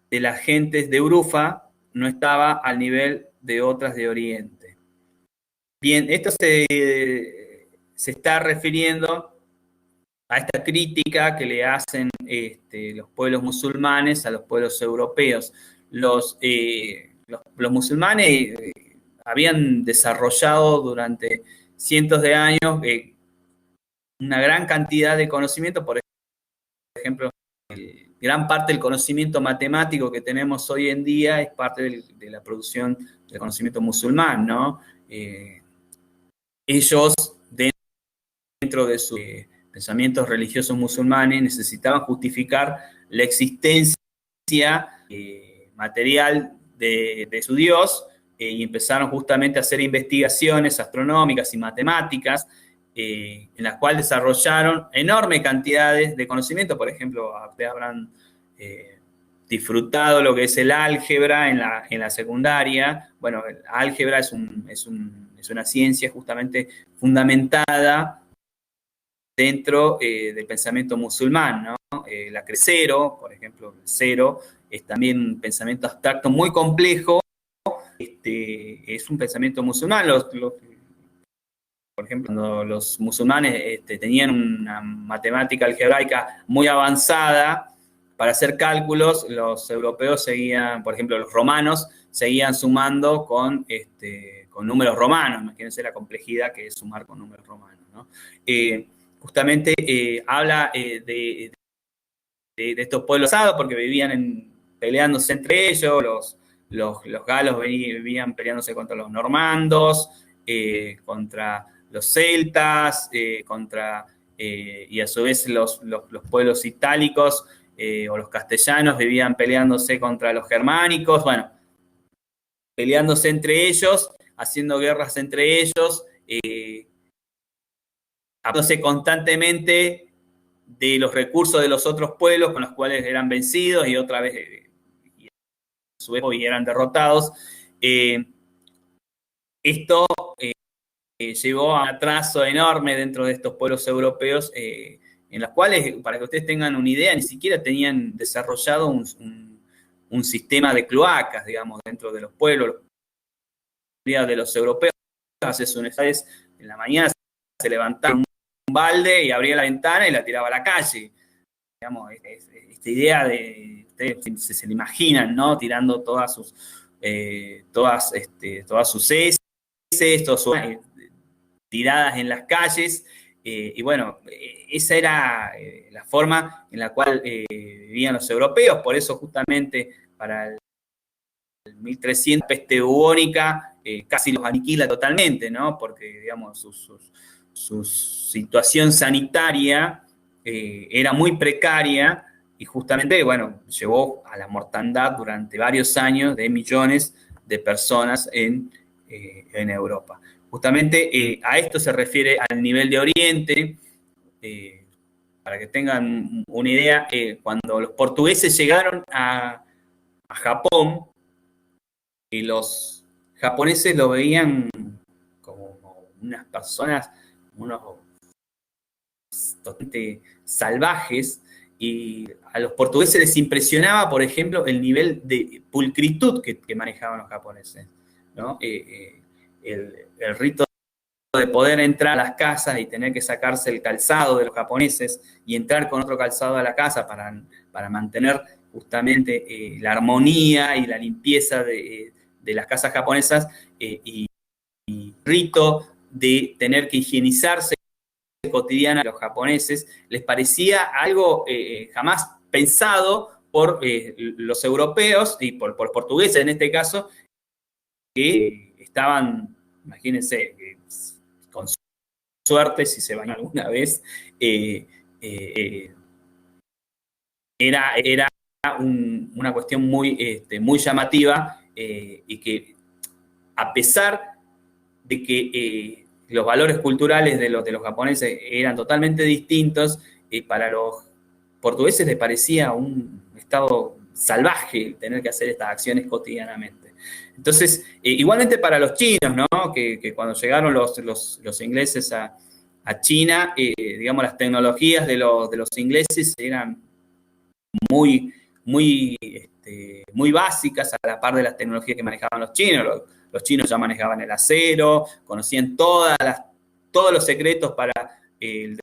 de las gentes de Urufa no estaba al nivel de otras de Oriente? Bien, esto se está refiriendo a esta crítica que le hacen los pueblos musulmanes a los pueblos europeos. Los musulmanes habían desarrollado durante cientos de años una gran cantidad de conocimiento. Por ejemplo, gran parte del conocimiento matemático que tenemos hoy en día es parte de la producción del conocimiento musulmán, ¿no? Ellos, dentro de sus pensamientos religiosos musulmanes, necesitaban justificar la existencia material de su Dios, y empezaron justamente a hacer investigaciones astronómicas y matemáticas, en las cuales desarrollaron enormes cantidades de conocimiento. Por ejemplo, ustedes habrán disfrutado lo que es el álgebra en la secundaria. Bueno, el álgebra es una ciencia justamente fundamentada dentro del pensamiento musulmán, ¿no? La cero, por ejemplo, el cero es también un pensamiento abstracto muy complejo. Es un pensamiento musulmán. Por ejemplo, cuando los musulmanes tenían una matemática algebraica muy avanzada para hacer cálculos, los europeos seguían, por ejemplo, los romanos seguían sumando con números romanos. Imagínense la complejidad que es sumar con números romanos, ¿no? Justamente habla de estos pueblos asados porque vivían peleándose entre ellos, los galos vivían peleándose contra los normandos, contra los celtas, y a su vez los pueblos itálicos o los castellanos vivían peleándose contra los germánicos, bueno, peleándose entre ellos, haciendo guerras entre ellos, hablándose constantemente de los recursos de los otros pueblos con los cuales eran vencidos y otra vez a su vez eran derrotados. Esto llevó a un atraso enorme dentro de estos pueblos europeos, en los cuales, para que ustedes tengan una idea, ni siquiera tenían desarrollado un sistema de cloacas, digamos, dentro de los pueblos. La mayoría de los europeos hace sus necesidades en la mañana, se levantaba un balde y abría la ventana y la tiraba a la calle. Digamos, esta idea de, ustedes se lo imaginan, ¿no? Tirando todas sus heces, tiradas en las calles, y bueno, esa era la forma en la cual vivían los europeos. Por eso justamente para el 1300 peste bubónica casi los aniquila totalmente, ¿no? Porque, digamos, su situación sanitaria era muy precaria y justamente, bueno, llevó a la mortandad durante varios años de millones de personas en Europa. Justamente a esto se refiere al nivel de Oriente. Para que tengan una idea, cuando los portugueses llegaron a Japón, y los japoneses lo veían como unas personas, unos totalmente salvajes, y a los portugueses les impresionaba, por ejemplo, el nivel de pulcritud que manejaban los japoneses, ¿no? El rito de poder entrar a las casas y tener que sacarse el calzado de los japoneses y entrar con otro calzado a la casa para mantener justamente la armonía y la limpieza de las casas japonesas, y rito de tener que higienizarse cotidiana a los japoneses, les parecía algo jamás pensado por los europeos y por portugueses en este caso, que estaban, imagínense, con suerte, si se bañó alguna vez, era una cuestión muy llamativa, y que a pesar de que los valores culturales de los japoneses eran totalmente distintos, para los portugueses les parecía un estado salvaje tener que hacer estas acciones cotidianamente. Entonces, igualmente para los chinos, ¿no? Que cuando llegaron los ingleses a China, digamos, las tecnologías de los ingleses eran muy, muy, muy básicas a la par de las tecnologías que manejaban los chinos. Los chinos ya manejaban el acero, conocían todos los secretos para el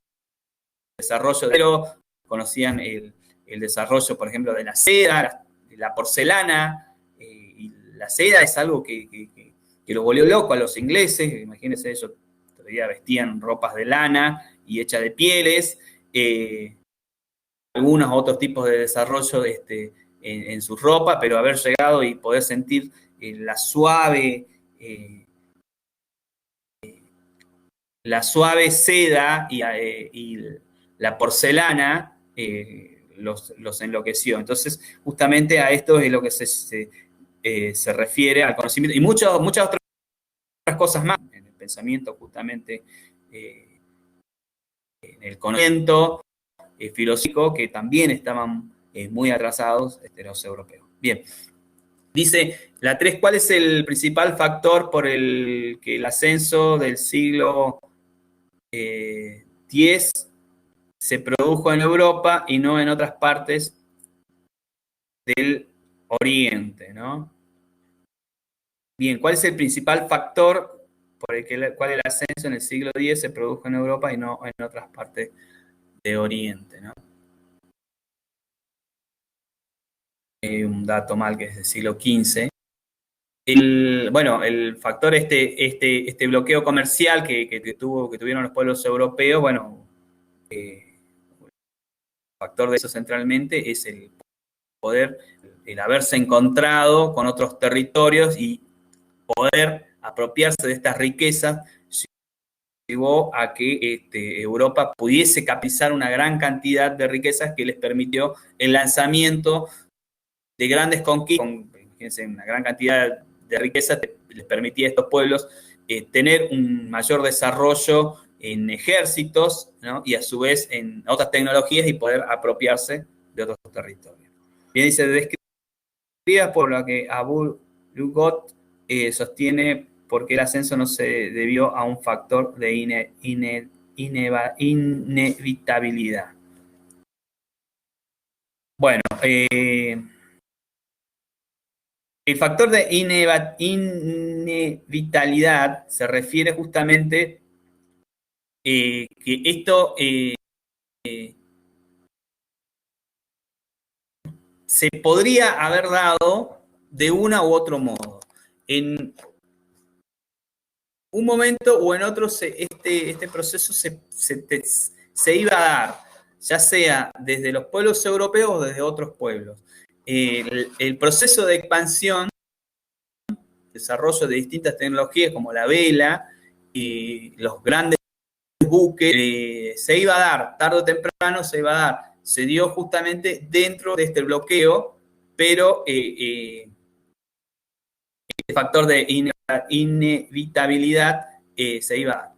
desarrollo de acero, conocían el desarrollo, por ejemplo, de la seda, la porcelana, y la seda es algo que los volvió loco a los ingleses. Imagínense, ellos todavía vestían ropas de lana y hechas de pieles, algunos otros tipos de desarrollo en su ropa, pero haber llegado y poder sentir la suave seda y la porcelana los enloqueció. Entonces, justamente a esto es lo que se refiere al conocimiento y muchas otras cosas más en el pensamiento, justamente en el conocimiento filosófico, que también estaban muy atrasados los europeos. Bien. Dice la 3, ¿cuál es el principal factor por el que el ascenso del siglo X se produjo en Europa y no en otras partes del Oriente, ¿no? Bien, ¿cuál es el principal factor por el cual el ascenso en el siglo X se produjo en Europa y no en otras partes de Oriente, ¿no? Un dato mal que es del siglo XV. el factor este bloqueo comercial que tuvieron los pueblos europeos, el factor de eso centralmente es el poder, el haberse encontrado con otros territorios y poder apropiarse de estas riquezas llevó a que Europa pudiese capitalizar una gran cantidad de riquezas que les permitió el lanzamiento de grandes conquistas. Fíjense, una gran cantidad de riquezas les permitía a estos pueblos tener un mayor desarrollo en ejércitos, ¿no? Y a su vez en otras tecnologías y poder apropiarse de otros territorios. Bien, dice, describida por lo que Abu Lughod sostiene porque el ascenso no se debió a un factor de inevitabilidad. Bueno, el factor de inevitabilidad se refiere justamente que esto se podría haber dado de una u otro modo. En un momento o en otro este proceso se iba a dar, ya sea desde los pueblos europeos o desde otros pueblos. El proceso de expansión, desarrollo de distintas tecnologías como la vela y los grandes buques, se iba a dar, tarde o temprano se iba a dar. Se dio justamente dentro de este bloqueo, pero el factor de inevitabilidad se iba a dar.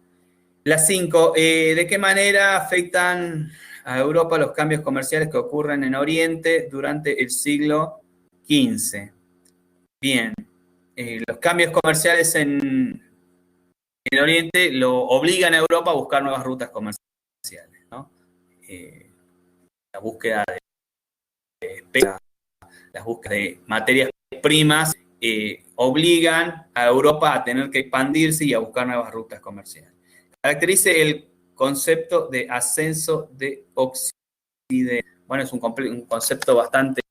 Las 5. ¿De qué manera afectan a Europa los cambios comerciales que ocurren en Oriente durante el siglo XV? Bien, los cambios comerciales en Oriente lo obligan a Europa a buscar nuevas rutas comerciales, ¿no? La búsqueda las búsquedas de materias primas obligan a Europa a tener que expandirse y a buscar nuevas rutas comerciales. Caracteriza el concepto de ascenso de Occidente. Bueno, es un concepto bastante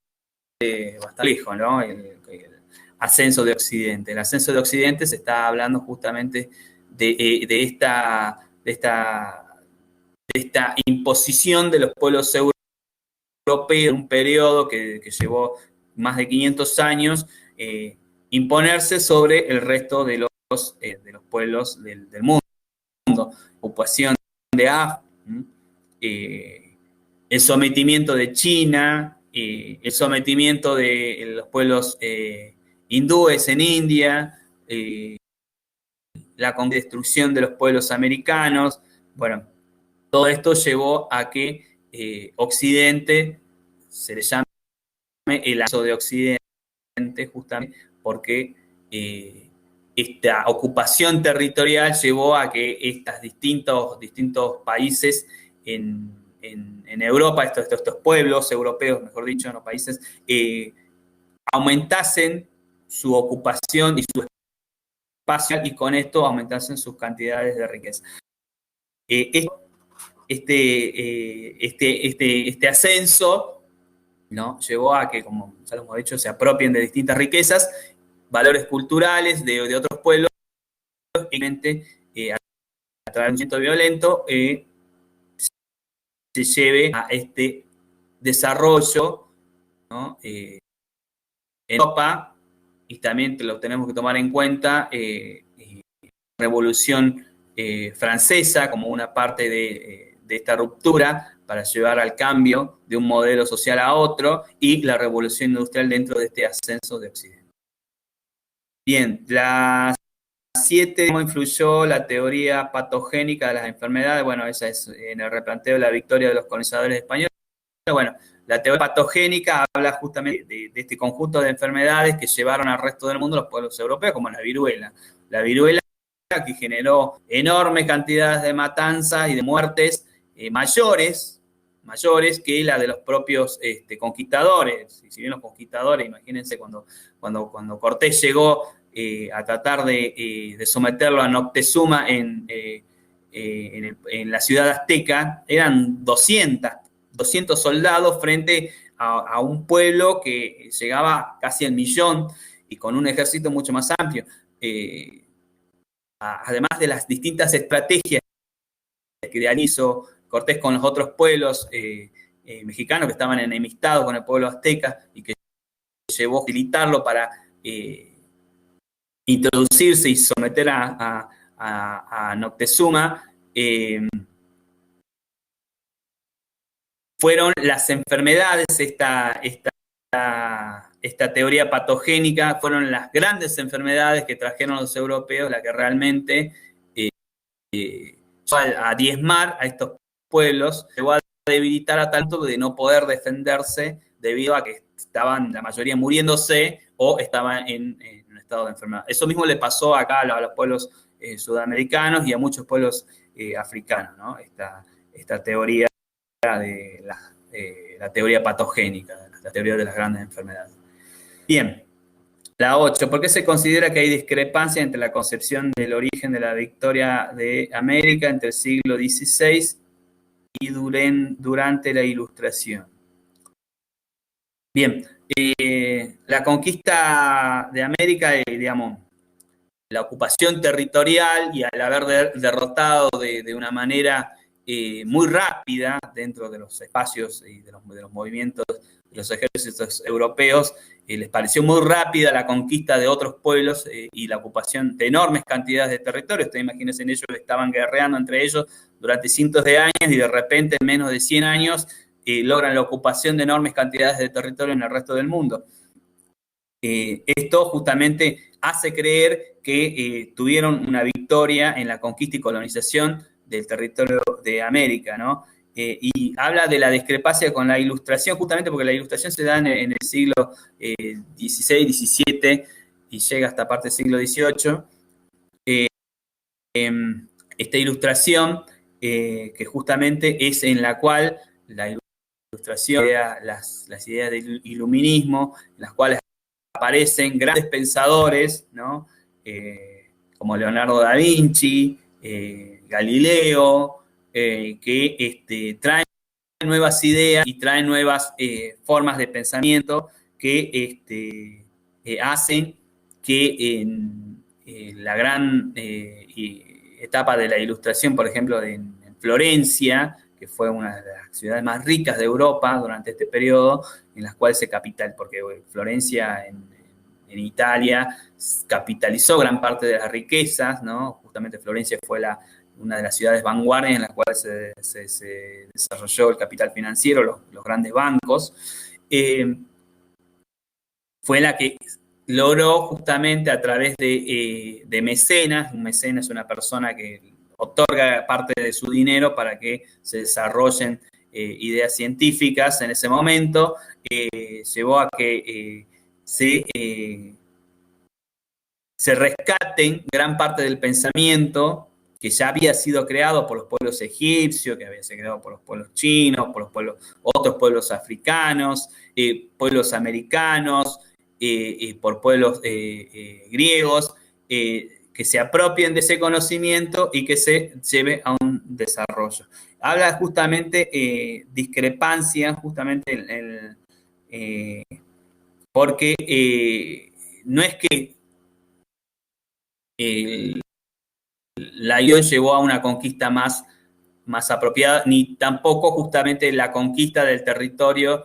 complejo, ¿no? El ascenso de Occidente. El ascenso de Occidente se está hablando justamente de esta imposición de los pueblos europeos en un periodo que llevó más de 500 años, imponerse sobre el resto de los pueblos del mundo. Ocupación de África, el sometimiento de China, el sometimiento de los pueblos hindúes en India, la destrucción de los pueblos americanos. Bueno, todo esto llevó a que Occidente se le llame el ascenso de Occidente, justamente porque esta ocupación territorial llevó a que estos distintos países en Europa, estos pueblos europeos, mejor dicho, no países, aumentasen su ocupación y su espacio y con esto aumentasen sus cantidades de riqueza. Este ascenso, ¿no?, llevó a que, como ya lo hemos dicho, se apropien de distintas riquezas, valores culturales de otros pueblos, y a través de un movimiento violento se lleve a este desarrollo, ¿no?, en Europa, y también lo tenemos que tomar en cuenta la Revolución Francesa como una parte de esta ruptura para llevar al cambio de un modelo social a otro, y la revolución industrial dentro de este ascenso de Occidente. Bien, las 7, ¿cómo influyó la teoría patogénica de las enfermedades? Bueno, esa es en el replanteo de la victoria de los colonizadores españoles. Bueno, la teoría patogénica habla justamente de este conjunto de enfermedades que llevaron al resto del mundo los pueblos europeos, como la viruela. La viruela que generó enormes cantidades de matanzas y de muertes mayores que la de los propios conquistadores. Y si bien los conquistadores, imagínense cuando Cortés llegó a tratar de someterlo a Moctezuma en la ciudad azteca, eran 200 soldados frente a un pueblo que llegaba casi al millón, y con un ejército mucho más amplio. Además de las distintas estrategias que realizó Cortés con los otros pueblos mexicanos que estaban enemistados con el pueblo azteca y que llevó a facilitarlo para introducirse y someter a Moctezuma, fueron las enfermedades, esta teoría patogénica, fueron las grandes enfermedades que trajeron los europeos, la que realmente a diezmar a estos pueblos, llegó a debilitar a tanto de no poder defenderse debido a que estaban la mayoría muriéndose o estaban en un estado de enfermedad. Eso mismo le pasó acá a los pueblos sudamericanos y a muchos pueblos africanos, ¿no? Esta teoría de la teoría patogénica, la teoría de las grandes enfermedades. Bien, la 8. ¿Por qué se considera que hay discrepancia entre la concepción del origen de la victoria de América entre el siglo XVI y durante la Ilustración? Bien, la conquista de América, digamos, la ocupación territorial y al haber derrotado de una manera muy rápida dentro de los espacios y de los movimientos de los ejércitos europeos, les pareció muy rápida la conquista de otros pueblos y la ocupación de enormes cantidades de territorio. Ustedes imagínense, ellos estaban guerreando entre ellos durante cientos de años y de repente en menos de 100 años logran la ocupación de enormes cantidades de territorio en el resto del mundo. Esto justamente hace creer que tuvieron una victoria en la conquista y colonización del territorio de América, ¿no? Y habla de la discrepancia con la Ilustración, justamente porque la Ilustración se da en el siglo XVI, XVII y llega hasta parte del siglo XVIII. Esta Ilustración, que justamente es en la cual la Ilustración, las ideas del iluminismo, en las cuales aparecen grandes pensadores, ¿no? Como Leonardo da Vinci, Galileo, que traen nuevas ideas y traen nuevas formas de pensamiento que hacen que en la gran etapa de la Ilustración, por ejemplo, en Florencia, que fue una de las ciudades más ricas de Europa durante este periodo, en las cuales se capitalizó, porque Florencia en Italia capitalizó gran parte de las riquezas, ¿no? Justamente Florencia fue una de las ciudades vanguardias en las cuales se desarrolló el capital financiero, los grandes bancos. Fue la que logró justamente a través de mecenas. Un mecenas es una persona que otorga parte de su dinero para que se desarrollen ideas científicas en ese momento, llevó a que se rescaten gran parte del pensamiento que ya había sido creado por los pueblos egipcios, que había sido creado por los pueblos chinos, por otros pueblos africanos, pueblos americanos, por pueblos griegos, que se apropien de ese conocimiento y que se lleve a un desarrollo. Habla justamente discrepancia, justamente porque no es que la ION llevó a una conquista más apropiada, ni tampoco justamente la conquista del territorio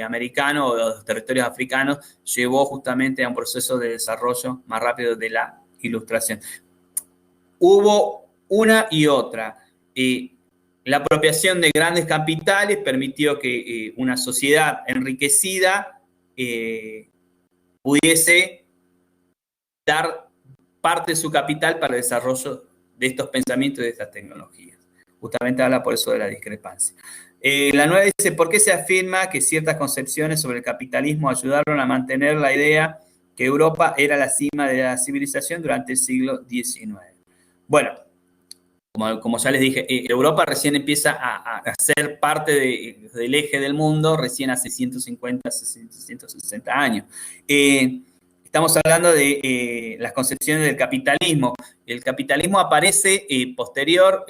americano o de los territorios africanos llevó justamente a un proceso de desarrollo más rápido de la Ilustración. Hubo una y otra. La apropiación de grandes capitales permitió que una sociedad enriquecida pudiese dar parte de su capital para el desarrollo de estos pensamientos y de estas tecnologías. Justamente habla por eso de la discrepancia. La 9 dice, ¿por qué se afirma que ciertas concepciones sobre el capitalismo ayudaron a mantener la idea que Europa era la cima de la civilización durante el siglo XIX? Bueno, como ya les dije, Europa recién empieza a ser parte del eje del mundo recién hace 150, 160 años. Estamos hablando de las concepciones del capitalismo. El capitalismo aparece posterior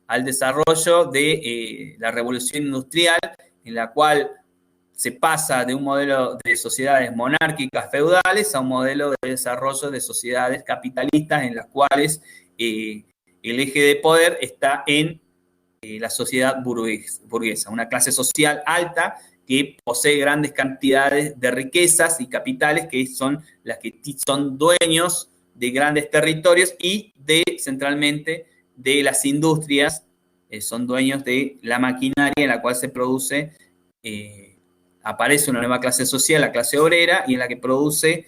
al desarrollo de la revolución industrial, en la cual se pasa de un modelo de sociedades monárquicas feudales a un modelo de desarrollo de sociedades capitalistas en las cuales el eje de poder está en la sociedad burguesa, una clase social alta que posee grandes cantidades de riquezas y capitales que son las que son dueños de grandes territorios y centralmente de las industrias, son dueños de la maquinaria en la cual se produce, aparece una nueva clase social, la clase obrera, y en la que produce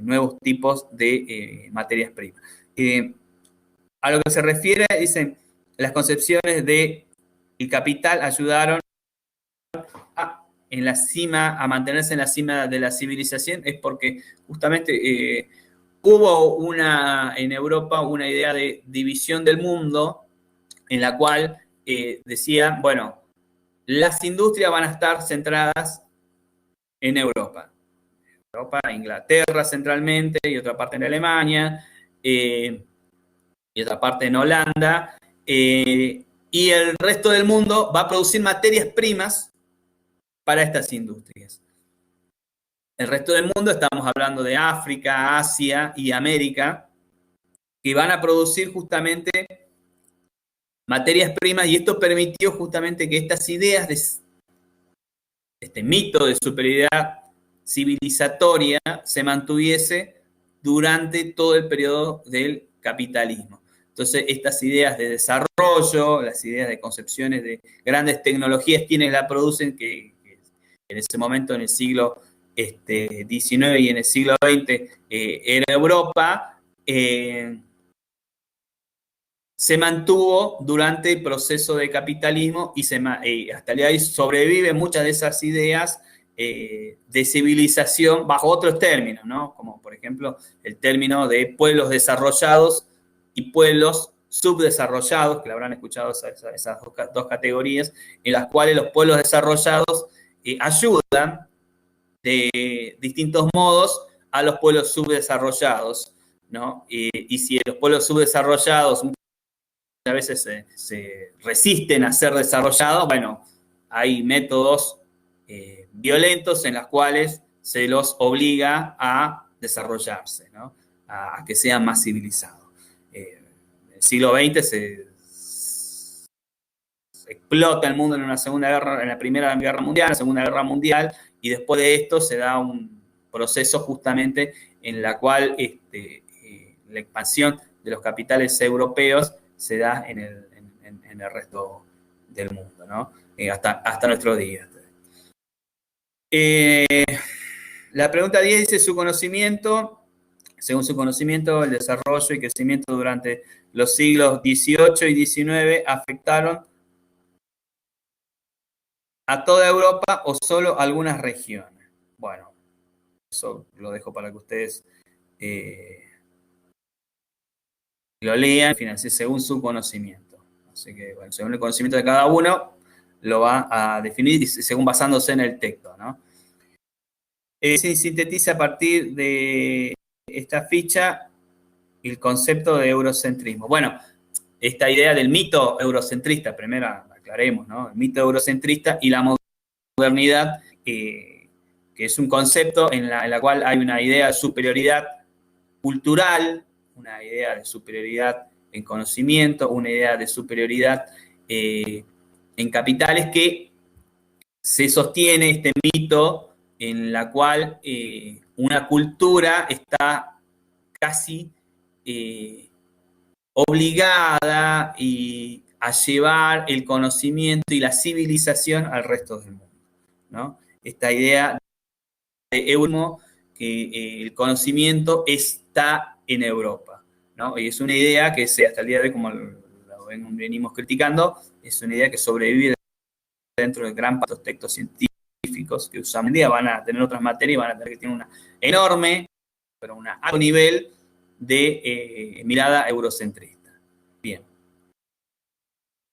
nuevos tipos de materias primas. A lo que se refiere, dicen, las concepciones del capital ayudaron a mantenerse en la cima de la civilización, es porque justamente hubo en Europa una idea de división del mundo en la cual decía, bueno, las industrias van a estar centradas en Europa, Inglaterra centralmente, y otra parte en Alemania, y otra parte en Holanda, y el resto del mundo va a producir materias primas para estas industrias. El resto del mundo, estamos hablando de África, Asia y América, que van a producir justamente materias primas, y esto permitió justamente que estas ideas de este mito de superioridad civilizatoria se mantuviese durante todo el periodo del capitalismo. Entonces, estas ideas de desarrollo, las ideas de concepciones de grandes tecnologías, quienes la producen, que en ese momento, en el siglo XIX y en el siglo XX, era Europa, se mantuvo durante el proceso de capitalismo y hasta el día de hoy sobreviven muchas de esas ideas de civilización bajo otros términos, ¿no? Como por ejemplo el término de pueblos desarrollados y pueblos subdesarrollados, que lo habrán escuchado esas dos categorías, en las cuales los pueblos desarrollados ayudan de distintos modos a los pueblos subdesarrollados, ¿no? Y si los pueblos subdesarrollados a veces se resisten a ser desarrollados, bueno, hay métodos violentos en los cuales se los obliga a desarrollarse, ¿no? A que sean más civilizados. En el siglo XX se explota el mundo en en la Primera Guerra Mundial, en la Segunda Guerra Mundial, y después de esto se da un proceso justamente en la cual la expansión de los capitales europeos se da en el resto del mundo, ¿no? Hasta nuestros días. La pregunta 10 dice, según su conocimiento, el desarrollo y crecimiento durante los siglos XVIII y XIX afectaron a toda Europa o solo algunas regiones. Bueno, eso lo dejo para que ustedes lo lean, según su conocimiento. Así que, bueno, según el conocimiento de cada uno, lo va a definir según basándose en el texto, ¿no? Se sintetiza a partir de esta ficha el concepto de eurocentrismo. Bueno, esta idea del mito eurocentrista, primero aclaremos, ¿no? El mito eurocentrista y la modernidad, que es un concepto en la cual hay una idea de superioridad cultural, una idea de superioridad en conocimiento, una idea de superioridad en capitales, que se sostiene este mito en la cual una cultura está casi obligada a llevar el conocimiento y la civilización al resto del mundo, ¿no? Esta idea de Euro, que el conocimiento está en Europa, ¿no? Y es una idea que hasta el día de hoy, como lo venimos criticando, es una idea que sobrevive dentro de gran parte de los textos científicos que usamos hoy en día. Van a tener otras materias y van a tener que tener una enorme, pero un alto nivel de mirada eurocentrista. Bien.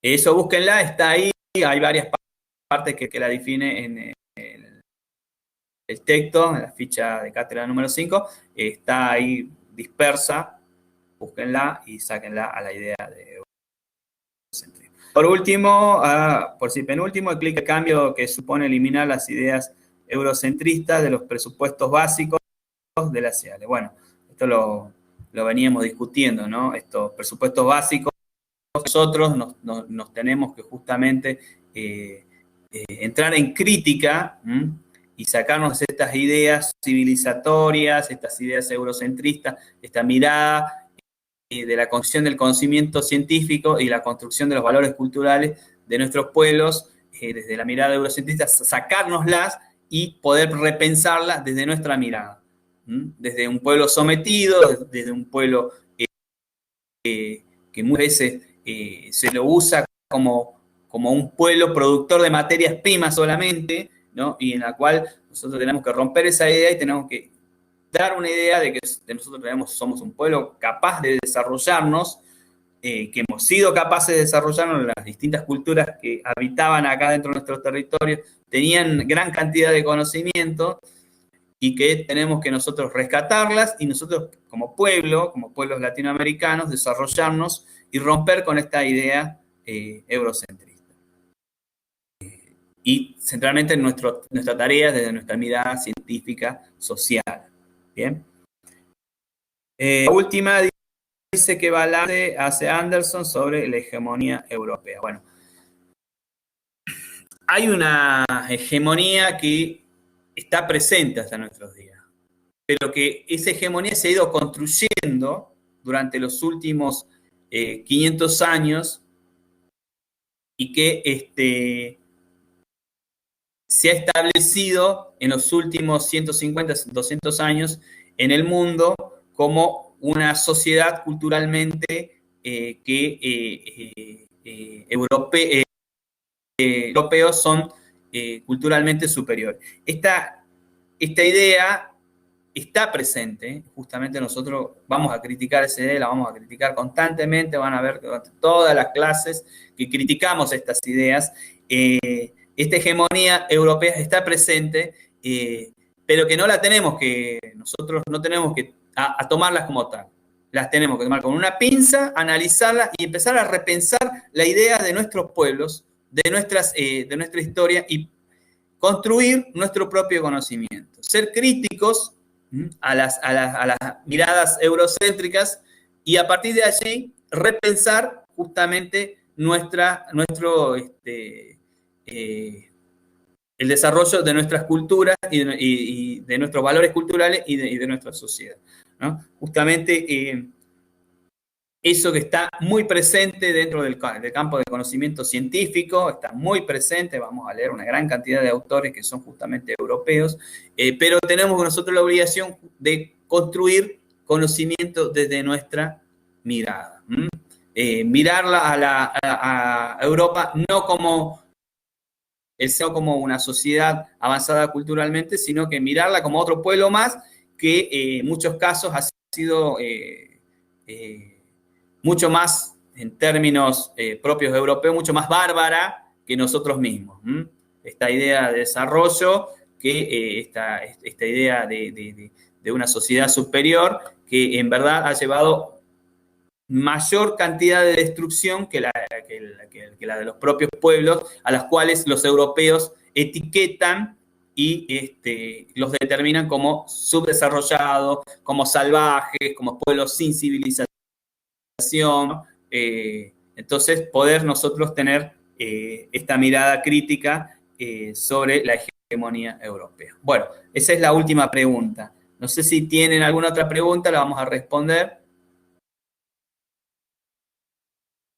Eso búsquenla, está ahí, hay varias partes que la define en el texto, en la ficha de cátedra número 5, está ahí dispersa, búsquenla y sáquenla a la idea de eurocentrismo. Por último, por si penúltimo, el clic de cambio que supone eliminar las ideas eurocentristas de los presupuestos básicos de la CIALE. Bueno, esto lo veníamos discutiendo, ¿no? Estos presupuestos básicos, nosotros nos tenemos que justamente entrar en crítica y sacarnos estas ideas civilizatorias, estas ideas eurocentristas, esta mirada de la construcción del conocimiento científico y la construcción de los valores culturales de nuestros pueblos, desde la mirada eurocentrista, sacárnoslas y poder repensarlas desde nuestra mirada. Desde un pueblo sometido, desde un pueblo que muchas veces se lo usa como un pueblo productor de materias primas solamente, ¿no? Y en la cual nosotros tenemos que romper esa idea y tenemos que dar una idea de que nosotros somos un pueblo capaz de desarrollarnos, que hemos sido capaces de desarrollarnos. Las distintas culturas que habitaban acá dentro de nuestros territorios tenían gran cantidad de conocimiento y que tenemos que nosotros rescatarlas y nosotros como pueblo, como pueblos latinoamericanos, desarrollarnos y romper con esta idea eurocentrista. Y centralmente en nuestra tarea desde nuestra mirada científica social. Bien. La última dice que balance hace Anderson sobre la hegemonía europea. Bueno, hay una hegemonía que está presente hasta nuestros días, pero que esa hegemonía se ha ido construyendo durante los últimos 500 años y que se ha establecido en los últimos 150, 200 años en el mundo como una sociedad culturalmente europeos son culturalmente superiores. Esta idea está presente, justamente nosotros vamos a criticar esa idea, la vamos a criticar constantemente, van a ver durante todas las clases que criticamos estas ideas. Esta hegemonía europea está presente, pero que no la tenemos que, nosotros no tenemos que a tomarlas como tal. Las tenemos que tomar con una pinza, analizarlas y empezar a repensar la idea de nuestros pueblos, de nuestra historia y construir nuestro propio conocimiento. Ser críticos a las miradas eurocéntricas y a partir de allí repensar justamente el desarrollo de nuestras culturas y de nuestros valores culturales y de nuestra sociedad, ¿no? Justamente eso que está muy presente dentro del campo de conocimiento científico, está muy presente, vamos a leer una gran cantidad de autores que son justamente europeos, pero tenemos nosotros la obligación de construir conocimiento desde nuestra mirada. Mirarla a Europa no como una sociedad avanzada culturalmente, sino que mirarla como otro pueblo más que en muchos casos ha sido mucho más, en términos propios europeos, mucho más bárbara que nosotros mismos. Esta idea de desarrollo, que esta idea de una sociedad superior, que en verdad ha llevado mayor cantidad de destrucción que la de los propios pueblos, a las cuales los europeos etiquetan y los determinan como subdesarrollados, como salvajes, como pueblos sin civilización. Entonces, poder nosotros tener esta mirada crítica sobre la hegemonía europea. Bueno, esa es la última pregunta. No sé si tienen alguna otra pregunta, la vamos a responder.